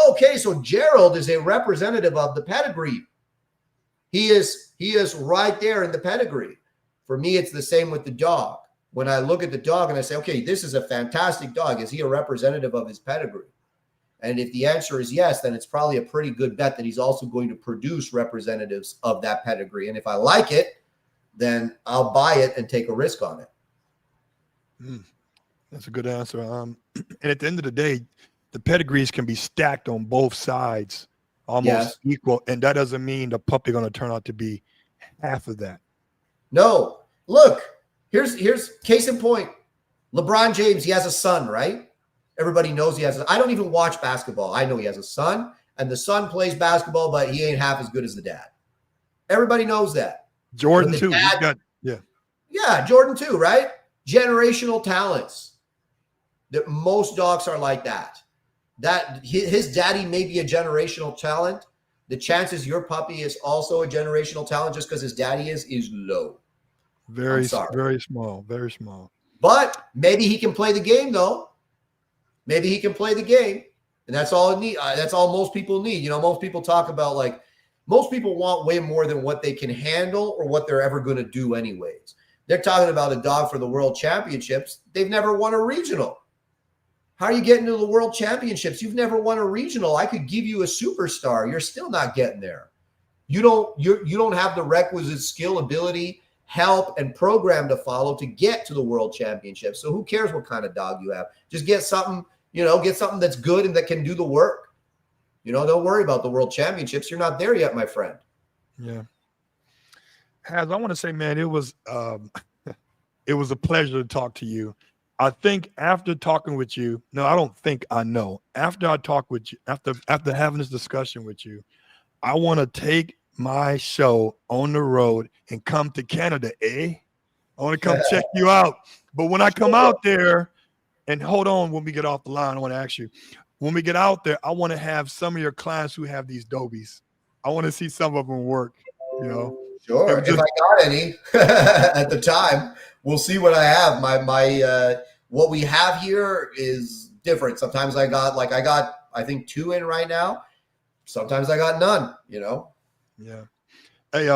Okay, so Gerald is a representative of the pedigree. He is right there in the pedigree. For me, it's the same with the dog. When I look at the dog and I say, okay, this is a fantastic dog. Is he a representative of his pedigree? And if the answer is yes, then it's probably a pretty good bet that he's also going to produce representatives of that pedigree. And if I like it, then I'll buy it and take a risk on it. That's a good answer. And at the end of the day, the pedigrees can be stacked on both sides, almost equal. And that doesn't mean the puppy going to turn out to be half of that. No. Look, here's case in point. LeBron James, he has a son, right? Everybody knows he has I don't even watch basketball. I know he has a son, and the son plays basketball, but he ain't half as good as the dad. Everybody knows that. Jordan too. Yeah, Jordan too, right? Generational talents. That most dogs are like that. That his daddy may be a generational talent. The chances your puppy is also a generational talent just because his daddy is low. Very small. Very small. But maybe he can play the game though. Maybe he can play the game, and that's all it need. That's all most people need. You know, most people talk about like most people want way more than what they can handle or what they're ever going to do anyways. They're talking about a dog for the world championships. They've never won a regional. How are you getting to the world championships? You've never won a regional. I could give you a superstar. You're still not getting there. You don't have the requisite skill, ability, help, and program to follow to get to the world championships. So who cares what kind of dog you have? Just get something, get something that's good and that can do the work. Don't worry about the world championships. You're not there yet, my friend. Yeah. Haz, I want to say, man, it was a pleasure to talk to you. I think after talking with you, no, I don't think I know. After I talk with you, after having this discussion with you, I want to take my show on the road and come to Canada, I want to come check you out. But when I come out there, and hold on, when we get off the line, I want to ask you, when we get out there, I want to have some of your clients who have these Dobies. I want to see some of them work, Sure. If I got any at the time, we'll see what I have. My what we have here is different. Sometimes I got I think 2 in right now. Sometimes I got none, Yeah. Hey,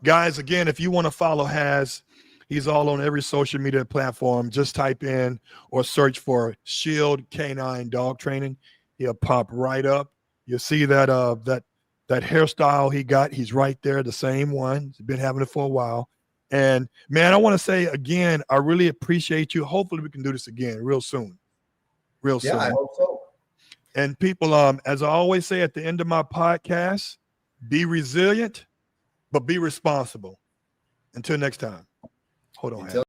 guys, again, if you want to follow Haz, he's all on every social media platform. Just type in or search for Shield Canine Dog Training. He'll pop right up. You'll see that that hairstyle he got. He's right there, the same one. He's been having it for a while. And man, I want to say again, I really appreciate you. Hopefully we can do this again real soon. Real soon. Yeah, I hope so. And people, as I always say at the end of my podcast, be resilient, but be responsible. Until next time. Hold on. Until